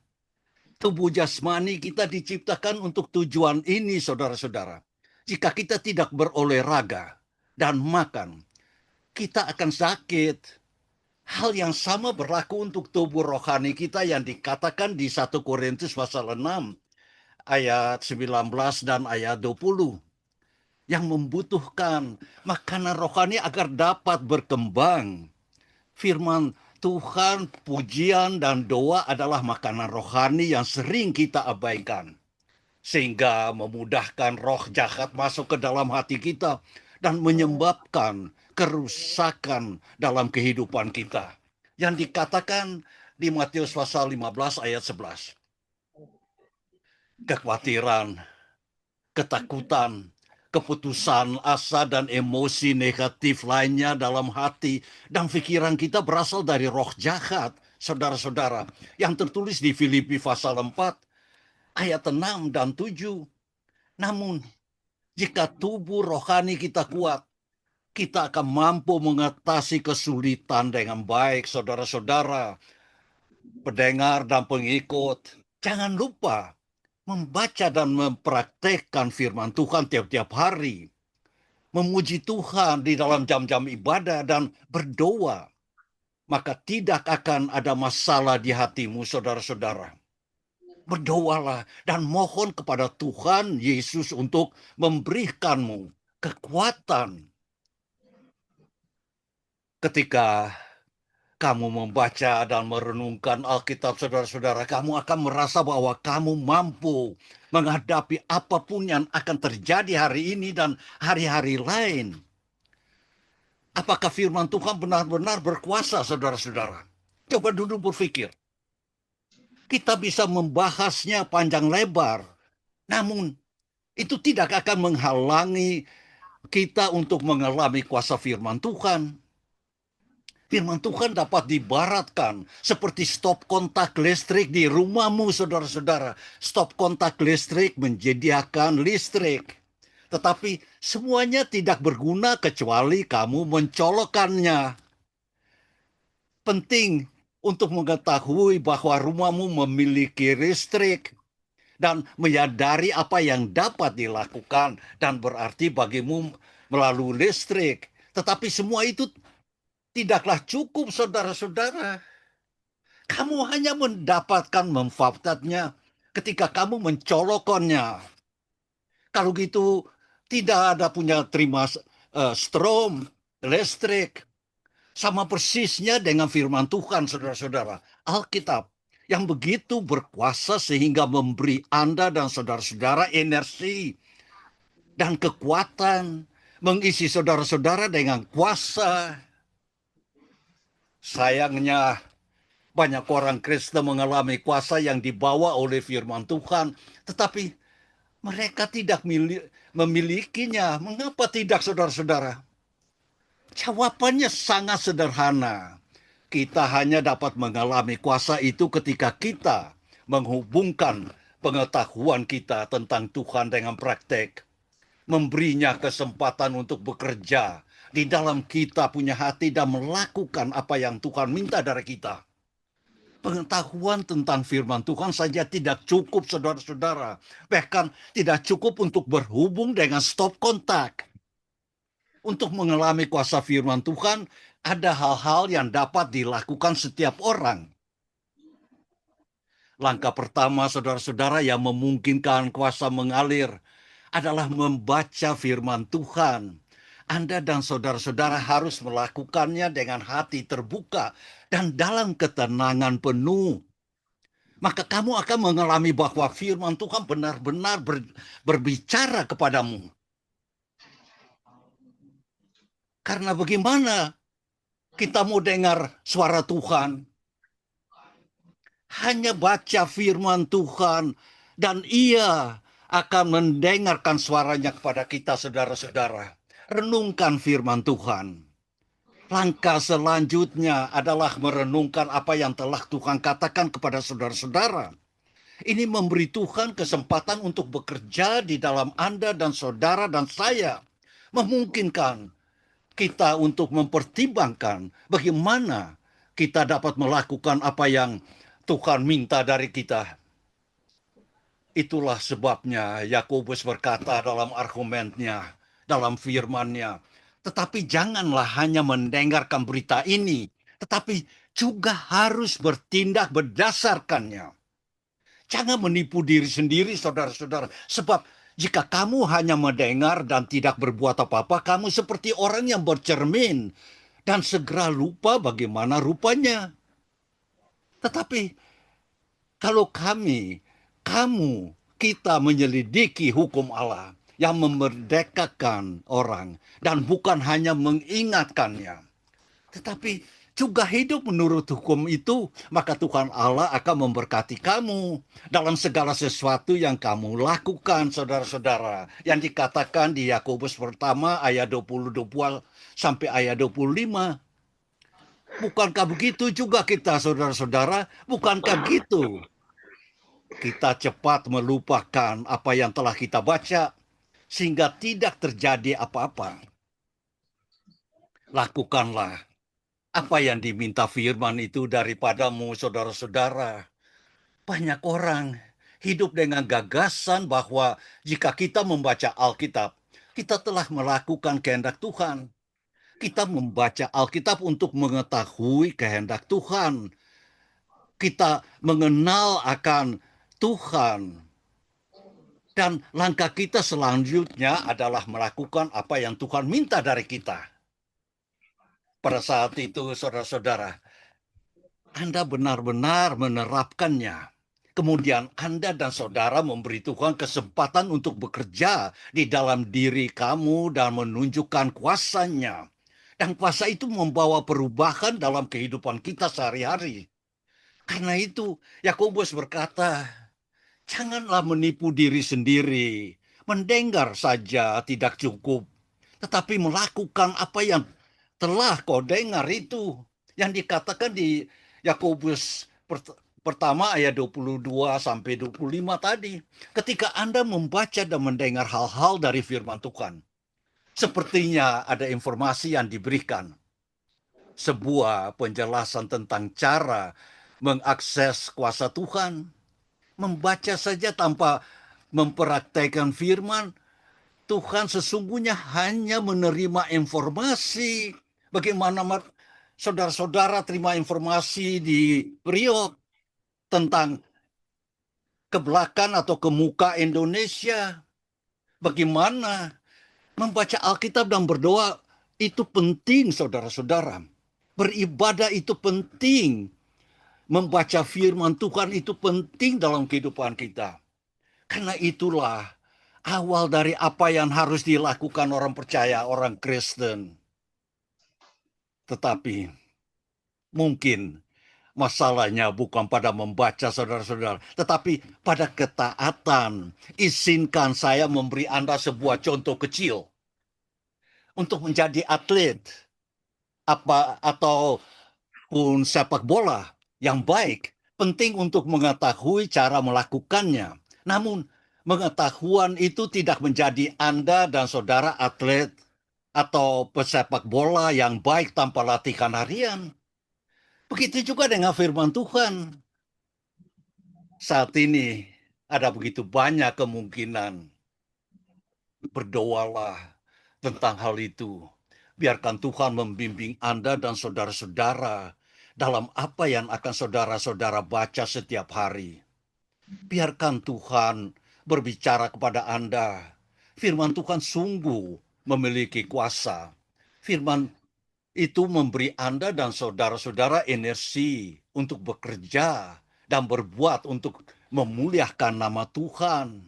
Speaker 7: Tubuh jasmani kita diciptakan untuk tujuan ini, saudara-saudara. Jika kita tidak berolahraga dan makan, kita akan sakit. Hal yang sama berlaku untuk tubuh rohani kita yang dikatakan di 1 Korintus pasal 6 ayat 19 dan ayat 20. Yang membutuhkan makanan rohani agar dapat berkembang. Firman Tuhan, pujian dan doa adalah makanan rohani yang sering kita abaikan. Sehingga memudahkan roh jahat masuk ke dalam hati kita dan menyebabkan kerusakan dalam kehidupan kita. Yang dikatakan di Matius pasal 15 ayat 11. Kekhawatiran, ketakutan, keputusan asa dan emosi negatif lainnya dalam hati dan pikiran kita berasal dari roh jahat, saudara-saudara, yang tertulis di Filipi pasal 4 ayat 6 dan 7. Namun, jika tubuh rohani kita kuat, kita akan mampu mengatasi kesulitan dengan baik, saudara-saudara, pendengar dan pengikut. Jangan lupa membaca dan mempraktekkan firman Tuhan tiap-tiap hari. Memuji Tuhan di dalam jam-jam ibadah dan berdoa. Maka tidak akan ada masalah di hatimu, saudara-saudara. Berdoalah dan mohon kepada Tuhan Yesus untuk memberikanmu kekuatan. Ketika kamu membaca dan merenungkan Alkitab, saudara-saudara, kamu akan merasa bahwa kamu mampu menghadapi apapun yang akan terjadi hari ini dan hari-hari lain. Apakah firman Tuhan benar-benar berkuasa, saudara-saudara? Coba dulu berpikir. Kita bisa membahasnya panjang lebar, namun itu tidak akan menghalangi kita untuk mengalami kuasa firman Tuhan. Firman Tuhan dapat diibaratkan seperti stop kontak listrik di rumahmu, saudara-saudara. Stop kontak listrik menyediakan listrik. Tetapi semuanya tidak berguna kecuali kamu mencolokkannya. Penting untuk mengetahui bahwa rumahmu memiliki listrik dan menyadari apa yang dapat dilakukan dan berarti bagimu melalui listrik. Tetapi semua itu tidaklah cukup, saudara-saudara. Kamu hanya mendapatkan manfaatnya ketika kamu mencolokkannya. Kalau gitu, tidak ada punya terima strom, listrik. Sama persisnya dengan firman Tuhan, saudara-saudara. Alkitab yang begitu berkuasa sehingga memberi Anda dan saudara-saudara energi dan kekuatan. Mengisi saudara-saudara dengan kuasa. Sayangnya, banyak orang Kristen mengalami kuasa yang dibawa oleh firman Tuhan, tetapi mereka tidak memilikinya. Mengapa tidak, saudara-saudara? Jawabannya sangat sederhana. Kita hanya dapat mengalami kuasa itu ketika kita menghubungkan pengetahuan kita tentang Tuhan dengan praktek. Memberinya kesempatan untuk bekerja di dalam kita punya hati dan melakukan apa yang Tuhan minta dari kita. Pengetahuan tentang firman Tuhan saja tidak cukup, saudara-saudara. Bahkan tidak cukup untuk berhubung dengan stop kontak. Untuk mengalami kuasa firman Tuhan, ada hal-hal yang dapat dilakukan setiap orang. Langkah pertama, saudara-saudara, yang memungkinkan kuasa mengalir adalah membaca firman Tuhan. Anda dan saudara-saudara harus melakukannya dengan hati terbuka dan dalam ketenangan penuh. Maka kamu akan mengalami bahwa firman Tuhan benar-benar berbicara kepadamu. Karena bagaimana kita mau dengar suara Tuhan? Hanya baca firman Tuhan dan Ia akan mendengarkan suaranya kepada kita, saudara-saudara. Renungkan firman Tuhan. Langkah selanjutnya adalah merenungkan apa yang telah Tuhan katakan kepada saudara-saudara. Ini memberi Tuhan kesempatan untuk bekerja di dalam Anda dan saudara dan saya. Memungkinkan kita untuk mempertimbangkan bagaimana kita dapat melakukan apa yang Tuhan minta dari kita. Itulah sebabnya Yakobus berkata dalam argumennya, dalam firman-Nya, tetapi janganlah hanya mendengarkan berita ini, tetapi juga harus bertindak berdasarkannya. Jangan menipu diri sendiri, saudara-saudara, sebab jika kamu hanya mendengar dan tidak berbuat apa-apa, kamu seperti orang yang bercermin dan segera lupa bagaimana rupanya. Tetapi kalau kita menyelidiki hukum Allah yang memerdekakan orang dan bukan hanya mengingatkannya, tetapi juga hidup menurut hukum itu, maka Tuhan Allah akan memberkati kamu dalam segala sesuatu yang kamu lakukan, saudara-saudara. Yang dikatakan di Yakobus pertama ayat 22 sampai ayat 25. Bukankah begitu juga kita, saudara-saudara? Bukankah gitu? Kita cepat melupakan apa yang telah kita baca, sehingga tidak terjadi apa-apa. Lakukanlah apa yang diminta firman itu daripadamu, saudara-saudara. Banyak orang hidup dengan gagasan bahwa jika kita membaca Alkitab, kita telah melakukan kehendak Tuhan. Kita membaca Alkitab untuk mengetahui kehendak Tuhan. Kita mengenal akan Tuhan. Dan langkah kita selanjutnya adalah melakukan apa yang Tuhan minta dari kita. Pada saat itu, saudara-saudara, Anda benar-benar menerapkannya. Kemudian Anda dan saudara memberi Tuhan kesempatan untuk bekerja di dalam diri kamu dan menunjukkan kuasanya. Dan kuasa itu membawa perubahan dalam kehidupan kita sehari-hari. Karena itu, Yakobus berkata, janganlah menipu diri sendiri. Mendengar saja tidak cukup. Tetapi melakukan apa yang telah kau dengar itu. Yang dikatakan di Yakobus pertama ayat 22 sampai 25 tadi. Ketika Anda membaca dan mendengar hal-hal dari firman Tuhan. Sepertinya ada informasi yang diberikan. Sebuah penjelasan tentang cara mengakses kuasa Tuhan. Membaca saja tanpa mempraktekkan firman, Tuhan sesungguhnya hanya menerima informasi. Bagaimana saudara-saudara terima informasi di Priok tentang ke belakang atau ke muka Indonesia? Bagaimana membaca Alkitab dan berdoa itu penting, saudara-saudara. Beribadah itu penting. Membaca firman Tuhan itu penting dalam kehidupan kita. Karena itulah awal dari apa yang harus dilakukan orang percaya, orang Kristen. Tetapi mungkin masalahnya bukan pada membaca, saudara-saudara, tetapi pada ketaatan. Izinkan saya memberi Anda sebuah contoh kecil. Untuk menjadi atlet ataupun sepak bola yang baik, penting untuk mengetahui cara melakukannya. Namun, pengetahuan itu tidak menjadi Anda dan saudara atlet atau pesepak bola yang baik tanpa latihan harian. Begitu juga dengan firman Tuhan. Saat ini ada begitu banyak kemungkinan. Berdoalah tentang hal itu. Biarkan Tuhan membimbing Anda dan saudara-saudara dalam apa yang akan saudara-saudara baca setiap hari. Biarkan Tuhan berbicara kepada Anda. Firman Tuhan sungguh memiliki kuasa. Firman itu memberi Anda dan saudara-saudara energi untuk bekerja dan berbuat untuk memuliakan nama Tuhan,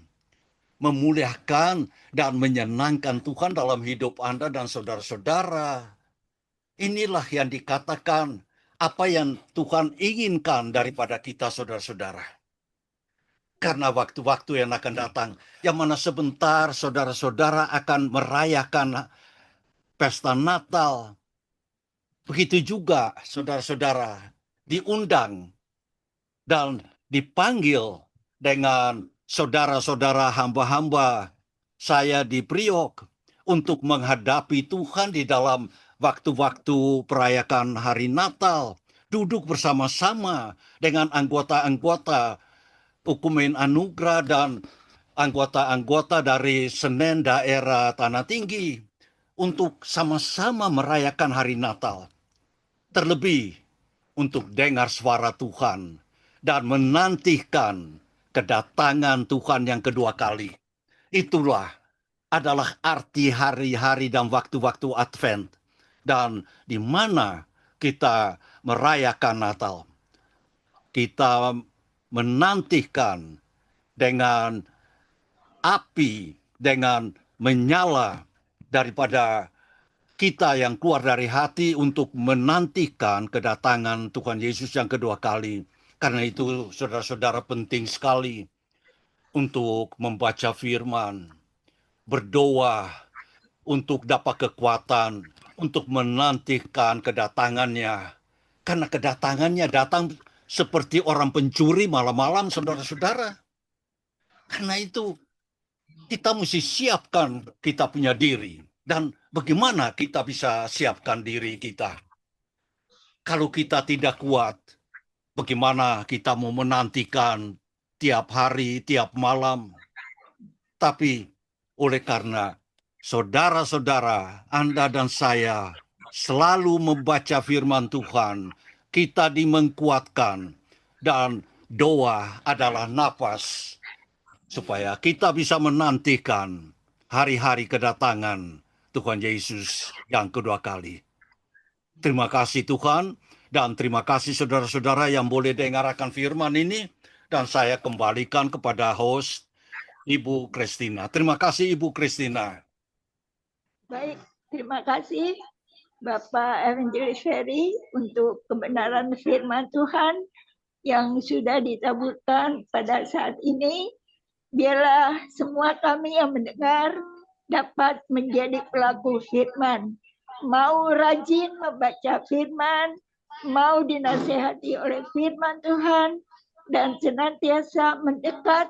Speaker 7: memuliakan dan menyenangkan Tuhan dalam hidup Anda dan saudara-saudara. Inilah yang dikatakan apa yang Tuhan inginkan daripada kita, saudara-saudara. Karena waktu-waktu yang akan datang, yang mana sebentar saudara-saudara akan merayakan pesta Natal. Begitu juga saudara-saudara diundang dan dipanggil dengan saudara-saudara hamba-hamba saya di Priok untuk menghadapi Tuhan di dalam waktu-waktu perayaan hari Natal. Duduk bersama-sama dengan anggota-anggota Ukumen Anugerah dan anggota-anggota dari Senen Daerah Tanah Tinggi untuk sama-sama merayakan hari Natal. Terlebih untuk dengar suara Tuhan dan menantikan kedatangan Tuhan yang kedua kali. Itulah adalah arti hari-hari dan waktu-waktu Advent dan di mana kita merayakan Natal. Kita menantikan dengan api, dengan menyala daripada kita yang keluar dari hati untuk menantikan kedatangan Tuhan Yesus yang kedua kali. Karena itu saudara-saudara penting sekali untuk membaca firman, berdoa untuk dapat kekuatan, untuk menantikan kedatangannya. Karena kedatangannya datang seperti orang pencuri malam-malam, saudara-saudara. Karena itu kita mesti siapkan kita punya diri. Dan bagaimana kita bisa siapkan diri kita? Kalau kita tidak kuat, bagaimana kita mau menantikan tiap hari, tiap malam? Tapi oleh karena saudara-saudara, Anda dan saya selalu membaca firman Tuhan, kita dimengkuatkan, dan doa adalah nafas supaya kita bisa menantikan hari-hari kedatangan Tuhan Yesus yang kedua kali. Terima kasih Tuhan, dan terima kasih saudara-saudara yang boleh dengarkan firman ini, dan saya kembalikan kepada host Ibu Christina. Terima kasih Ibu Christina.
Speaker 1: Baik, terima kasih Bapak Evangelis Ferry untuk kebenaran firman Tuhan yang sudah ditaburkan pada saat ini. Biarlah semua kami yang mendengar dapat menjadi pelaku firman. Mau rajin membaca firman, mau dinasehati oleh firman Tuhan, dan senantiasa mendekat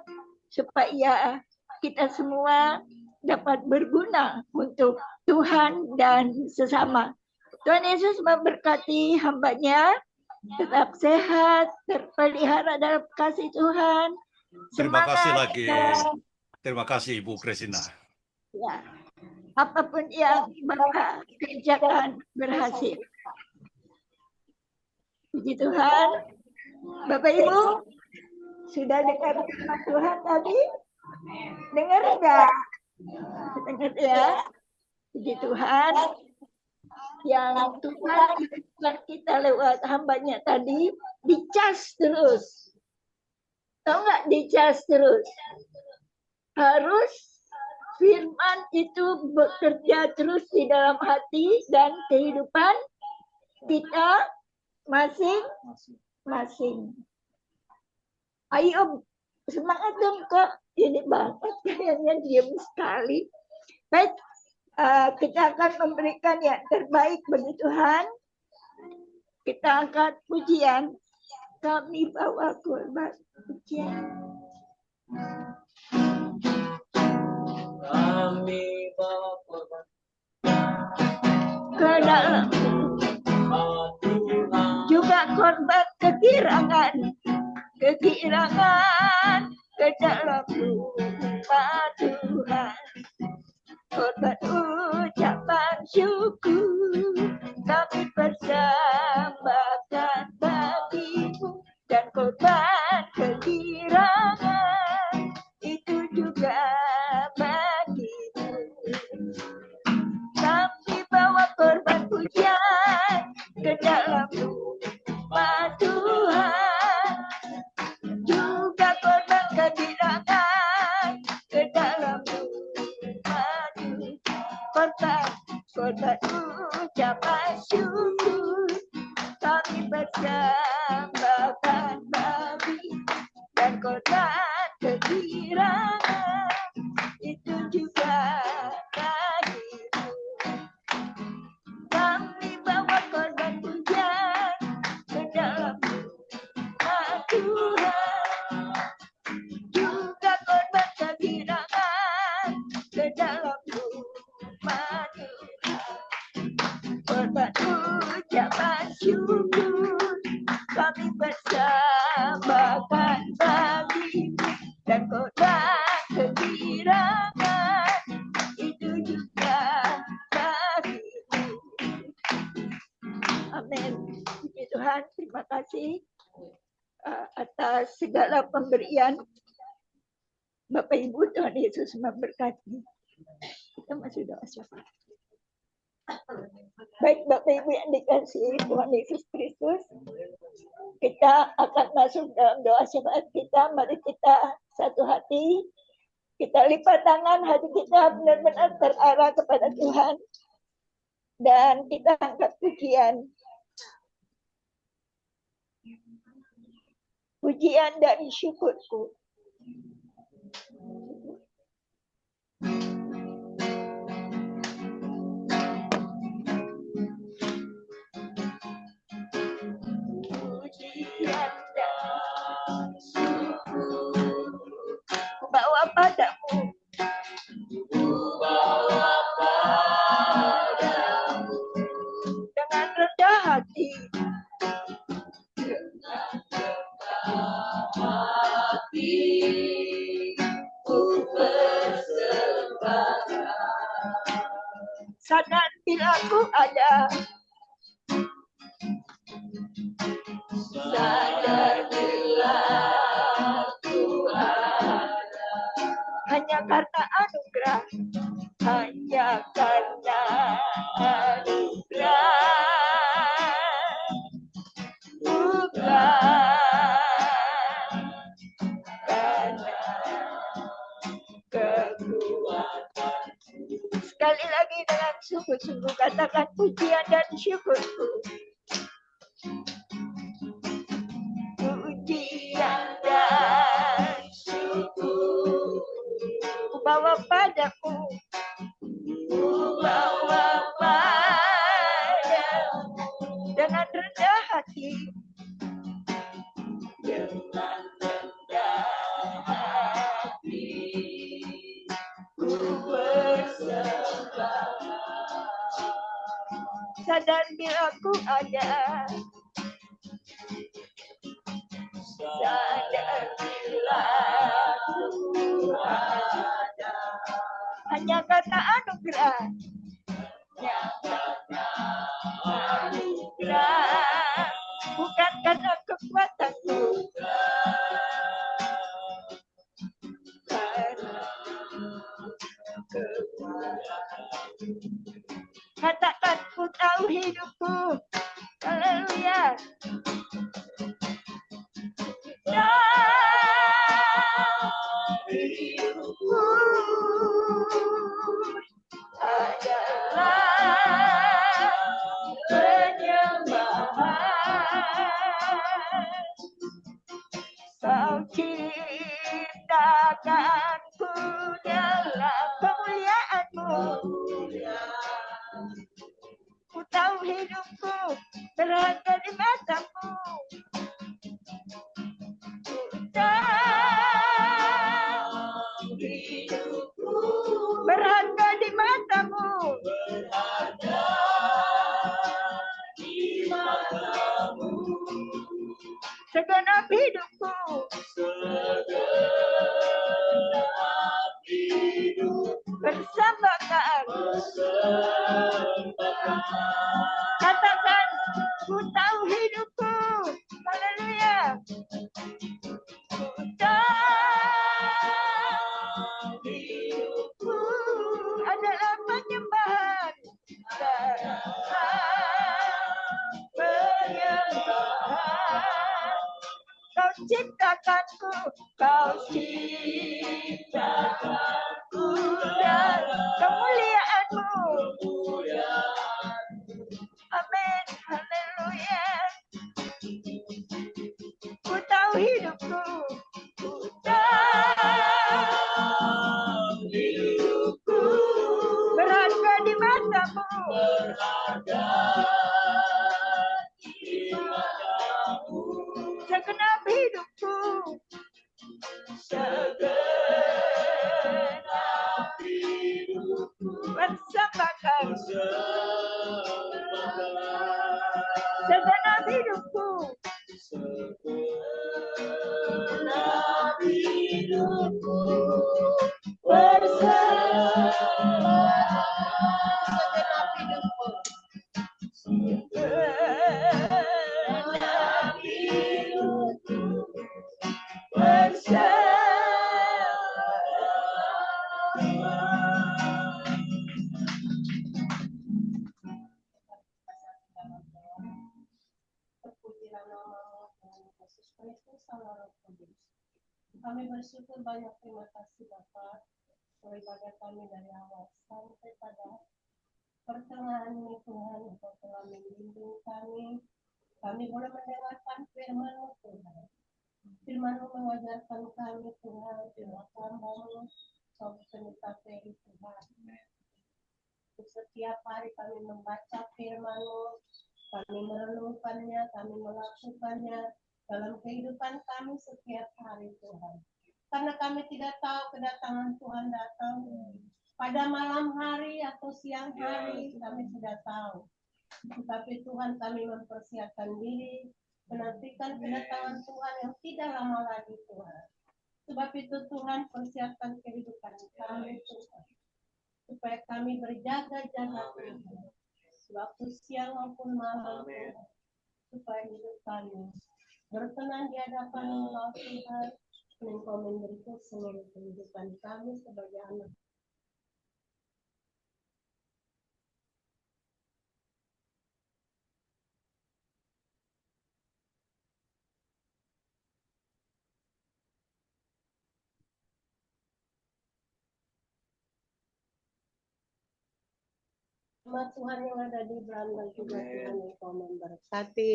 Speaker 1: supaya kita semua dapat berguna untuk Tuhan dan sesama. Tuhan Yesus memberkati hamba-Nya, tetap sehat, terpelihara dalam kasih Tuhan.
Speaker 7: Terima kasih
Speaker 1: Semangat
Speaker 7: lagi.
Speaker 1: dan
Speaker 7: Terima kasih Ibu Christina.
Speaker 1: ya, apapun yang Bapak kerjakan berhasil. Puji Tuhan. Bapak Ibu, sudah dengar firman Tuhan tadi? Dengar enggak? Dengar ya. Puji Tuhan. Yang Tuhan ingatkan kita lewat hamba-Nya tadi, dicas terus. Tahu nggak dicas terus? Harus firman itu bekerja terus di dalam hati dan kehidupan kita masing-masing. Ayo semangat dong Kak. Ini banget kayaknya diam sekali. Baik, kita akan memberikan yang terbaik bagi Tuhan. Kita angkat pujian. Kami bawa korban pujian.
Speaker 8: Kami bawa korban
Speaker 1: Ke dalam juga korban kegirangan ke dalam rumah Tuhan. Korban ucapan syukur kami persembahkan bagimu, dan korban kegirangan itu juga bagimu. korban ucapan syukur. Kami persembahkan babi dan korban kegirangan, itu juga bagimu. Kami bawa korban pujian ke dalam rumah Tuhan, juga korban kegirangan ke dalam rumah Tuhan. Korban ucapan syukur kami persembahkan bagimu, dan korban kegirangan itu juga bagimu. Amin. Puji Tuhan, terima kasih atas segala pemberian. Bapak Ibu, Tuhan Yesus memberkati. Kita masih doa syafaat. Baik Bapak Ibu yang dikasihi Tuhan Yesus Kristus, kita akan masuk dalam doa syafaat kita. Mari kita satu hati, kita lipat tangan, hati kita benar-benar terarah kepada Tuhan, dan kita angkat pujian. Pujian dan syukurku. Pujian dan syukur bawa padamu, bawa padamu dengan rendah hati, ku persembahkan. Sadar bila ku ada, sadar bila ku ada, hanya karena anugerah, hanya karena anugerah, bukan karena kekuatan. Sekali lagi dengan sungguh-sungguh katakan pujian dan syukurku. Pujian dan syukur ku bawa padamu, ku bawa padamu dengan rendah hati, dengan rendah hati ku bersembahkan. Sadar bila ku ada, sadar bila ku ada, hanya karena anugerah, hanya karena anugerah, bukan karena kekuatanku, karena kekuatan. Katakan ku tahu hidupku, haleluya. Hidupku adalah penyembahan. Kau ciptakanku dalam kemuliaan-Mu. Ku tahu hidupku berharga di mata-Mu. Ku tahu hidupku berharga di mata-Mu. Berharga di mata-Mu. Segenap hidupku, segenap hidup persembahkan. Katakan, ku tahu hidupku, haleluya. Ku tahu hidupku adalah penyembahan, penyembahan. Kau ciptakanku, kau ciptakanku dalam kemuliaan-Mu. segenap hidupku persembahkan segenap hidupku segenap hidupku segenap hidupku segenap hidupku
Speaker 9: Terpujilah namamu Tuhan Yesus Kristus, Allah Roh Kudus. Kami bersyukur banyak, terima kasih Bapa untuk ibadah kami dari awal sampai pada pertengahan ini Tuhan, Engkau telah membimbing kami. Kami boleh mendengarkan firman-Mu Tuhan. Firman-Mu mengajarkan kami Tuhan, firman hamba-Mu, Sobat Pendeta Ferry Tuhan. Untuk setiap hari kami membaca firman-Mu, kami merenungkannya, kami melakukannya dalam kehidupan kami setiap hari Tuhan. Karena kami tidak tahu kedatangan Tuhan datang pada malam hari atau siang hari, kami tidak tahu. Tetapi Tuhan, kami mempersiapkan diri, menantikan kedatangan Tuhan yang tidak lama lagi Tuhan. Sebab itu Tuhan, persiapkan kehidupan kami Tuhan, supaya kami berjaga-jaga Tuhan, waktu siang maupun malam Tuhan, supaya hidup kami berkenan di hadapan Engkau Tuhan, dan Engkau memberikan seluruh kehidupan kami sebagai anak. Nama Tuhan yang ada di Belanda juga Tuhan, Engkau memberkati,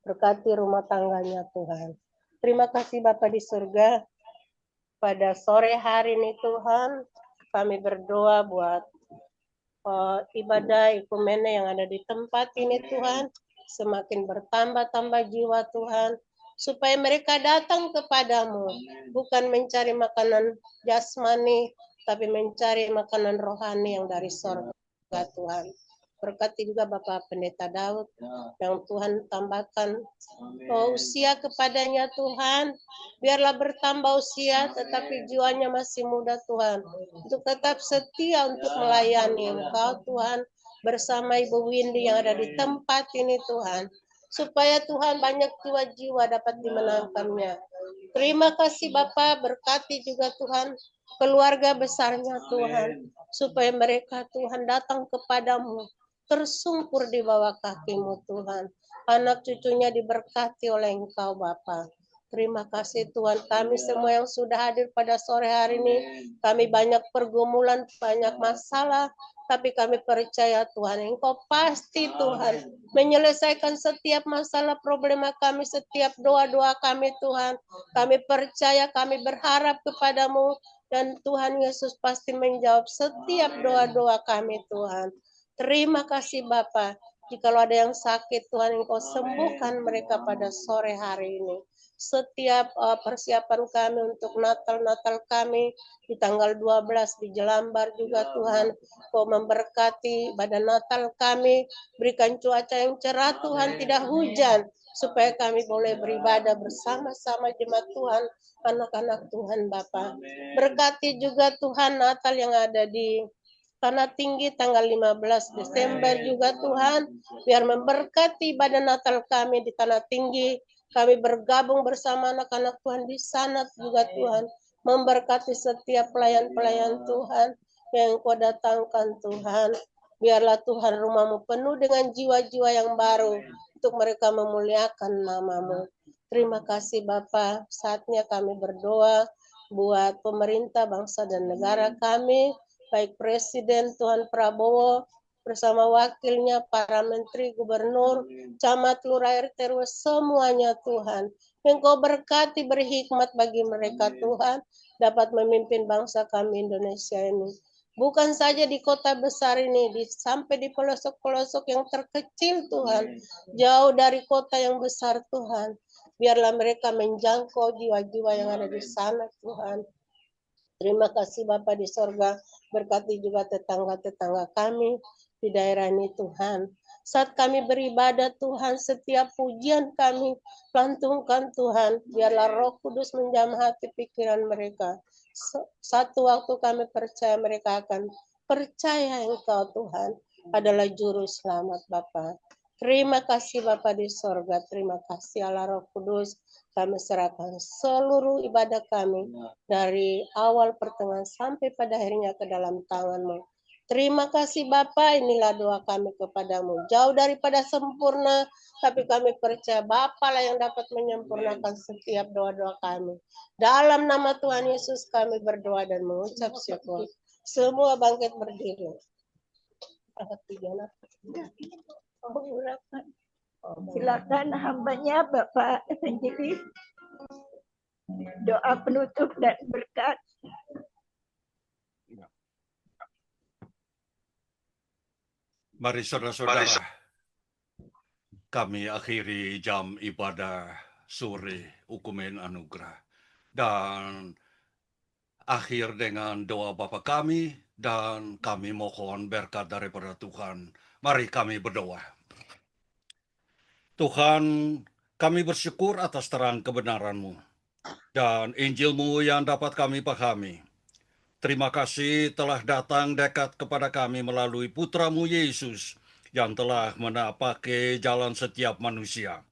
Speaker 9: berkati rumah tangganya Tuhan. Terima kasih Bapa di surga. Pada sore hari ini Tuhan, kami berdoa buat ibadah ekumene yang ada di tempat ini Tuhan, semakin bertambah-tambah jiwa Tuhan, supaya mereka datang kepadamu, bukan mencari makanan jasmani, tapi mencari makanan rohani yang dari sorga Tuhan. Berkati juga Bapak Pendeta Daud yang Tuhan tambahkan usia kepadanya Tuhan, biarlah bertambah usia tetapi jiwanya masih muda Tuhan, untuk tetap setia untuk melayani Engkau Tuhan, bersama Ibu Windy yang ada di tempat ini Tuhan, supaya Tuhan banyak jiwa-jiwa dapat dimenangkannya. Terima kasih Bapak, berkati juga Tuhan keluarga besarnya Tuhan, supaya mereka Tuhan datang kepadamu, tersungkur di bawah kaki-Mu Tuhan. Anak cucunya diberkati oleh Engkau Bapa. Terima kasih Tuhan, kami semua yang sudah hadir pada sore hari ini, kami banyak pergumulan, banyak masalah, tapi kami percaya Tuhan, Engkau pasti Tuhan menyelesaikan setiap masalah problema kami, setiap doa-doa kami Tuhan. Kami percaya, kami berharap kepadamu, dan Tuhan Yesus pasti menjawab setiap doa-doa kami Tuhan. Terima kasih Bapa. Jikalau ada yang sakit Tuhan, Engkau sembuhkan mereka pada sore hari ini. Setiap persiapan kami untuk Natal kami di tanggal 12 di Jelambar juga Tuhan, Kau memberkati pada Natal kami, berikan cuaca yang cerah Tuhan, tidak hujan, supaya kami boleh beribadah bersama-sama jemaat Tuhan, anak-anak Tuhan Bapa. Berkati juga Tuhan Natal yang ada di Tanah Tinggi tanggal 15 Desember juga Tuhan, biar memberkati ibadah Natal kami di Tanah Tinggi. Kami bergabung bersama anak-anak Tuhan di sana juga Tuhan, memberkati setiap pelayan-pelayan Tuhan yang Kau datangkan Tuhan. Biarlah Tuhan rumah-Mu penuh dengan jiwa-jiwa yang baru untuk mereka memuliakan nama-Mu. Terima kasih Bapa, saatnya kami berdoa buat pemerintah bangsa dan negara kami, baik Presiden Tuhan Prabowo bersama wakilnya, para menteri, gubernur, camat, lurah, RT, RW, semuanya Tuhan. Engkau berkati, berhikmat bagi mereka Tuhan, dapat memimpin bangsa kami Indonesia ini. Bukan saja di kota besar ini, sampai di pelosok-pelosok yang terkecil Tuhan, jauh dari kota yang besar Tuhan. biarlah mereka menjangkau jiwa-jiwa yang ada di sana Tuhan. Terima kasih Bapa di sorga, berkati juga tetangga-tetangga kami di daerah ini Tuhan. Saat kami beribadah Tuhan, setiap pujian kami lantunkan Tuhan, biarlah Roh Kudus menjamah hati pikiran mereka. Satu waktu kami percaya mereka akan percaya Engkau Tuhan adalah Juru Selamat Bapa. Terima kasih Bapa di sorga, terima kasih Allah Roh Kudus. Kami serahkan seluruh ibadah kami dari awal pertengahan sampai pada akhirnya ke dalam tangan-Mu. Terima kasih Bapa, inilah doa kami kepadamu. Jauh daripada sempurna, tapi kami percaya Bapa lah yang dapat menyempurnakan setiap doa-doa kami. Dalam nama Tuhan Yesus kami berdoa dan mengucap syukur. Semua bangkit berdiri.
Speaker 1: Silakan hambanya Bapak Evangelis. Doa penutup dan berkat.
Speaker 7: Mari saudara-saudara, kami akhiri jam ibadah sore Ukumen Anugerah. Dan akhir dengan doa Bapa kami, dan kami mohon berkat daripada Tuhan. Mari kami berdoa. Tuhan, kami bersyukur atas terang kebenaran-Mu dan Injil-Mu yang dapat kami pahami. Terima kasih telah datang dekat kepada kami melalui Putra-Mu Yesus yang telah menapaki jalan setiap manusia.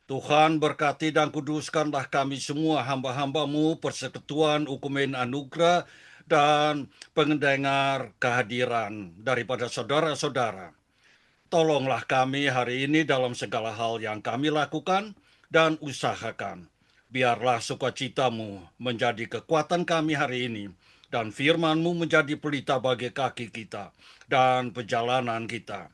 Speaker 7: Tuhan berkati dan kuduskanlah kami semua hamba-hamba-Mu, persekutuan Ukumen Anugerah, dan pendengar kehadiran daripada saudara-saudara. Tolonglah kami hari ini dalam segala hal yang kami lakukan dan usahakan. Biarlah sukacita-Mu menjadi kekuatan kami hari ini, dan firman-Mu menjadi pelita bagi kaki kita dan perjalanan kita.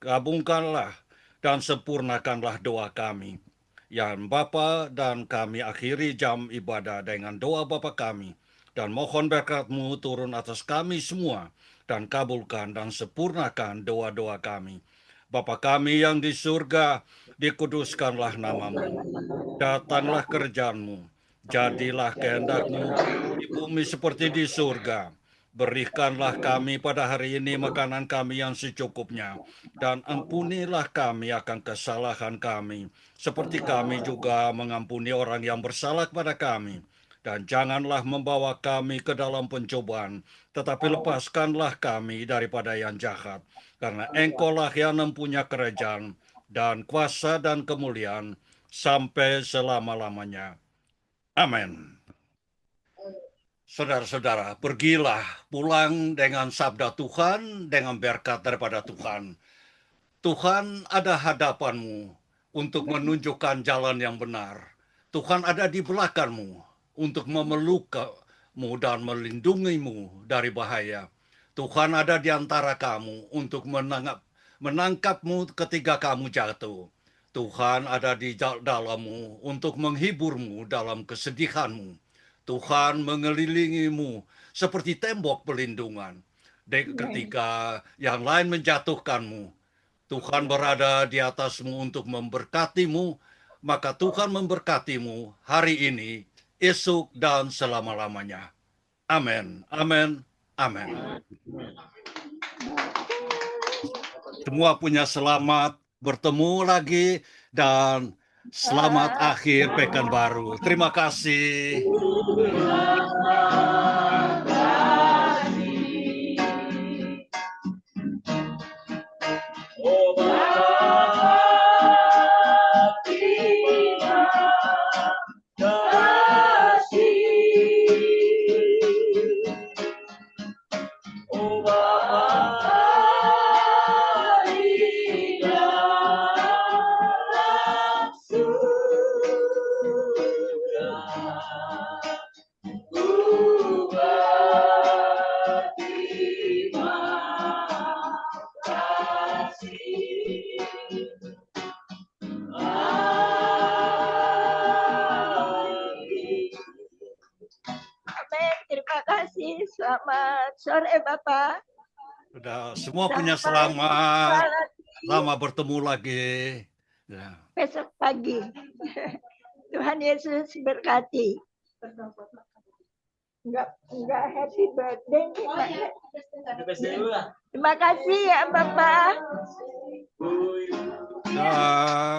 Speaker 7: Gabungkanlah dan sempurnakanlah doa kami. Yang Bapa, dan kami akhiri jam ibadah dengan doa Bapa kami, dan mohon berkat-Mu turun atas kami semua, dan kabulkan dan sempurnakan doa-doa kami. Bapa kami yang di surga, dikuduskanlah nama-Mu. Datanglah kerjaan-Mu, jadilah kehendak-Mu di bumi seperti di surga. Berikanlah kami pada hari ini makanan kami yang secukupnya, dan ampunilah kami akan kesalahan kami, seperti kami juga mengampuni orang yang bersalah kepada kami. Dan janganlah membawa kami ke dalam pencobaan, tetapi lepaskanlah kami daripada yang jahat. Karena Engkau-lah yang mempunyai kerajaan, dan kuasa dan kemuliaan, sampai selama-lamanya. Amin. Saudara-saudara, pergilah pulang dengan sabda Tuhan, dengan berkat daripada Tuhan. Tuhan ada hadapanmu untuk menunjukkan jalan yang benar. Tuhan ada di belakangmu untuk memelukmu dan melindungimu dari bahaya. Tuhan ada di antara kamu untuk menangkapmu ketika kamu jatuh. Tuhan ada di dalammu untuk menghiburmu dalam kesedihanmu. Tuhan mengelilingimu seperti tembok pelindungan. Ketika yang lain menjatuhkanmu, Tuhan berada di atasmu untuk memberkatimu, maka Tuhan memberkatimu hari ini, esok, dan selama-lamanya. Amin, amin, amin. Semua punya selamat bertemu lagi, dan selamat akhir pekan baru. Terima kasih.
Speaker 1: Terima kasih. Selamat sore Bapak.
Speaker 7: Sudah, semua punya selamat. Lama bertemu lagi. Ya.
Speaker 1: Besok pagi. Tuhan Yesus berkati. Enggak happy birthday nih, Pak. Terima kasih ya Bapak.
Speaker 7: Dan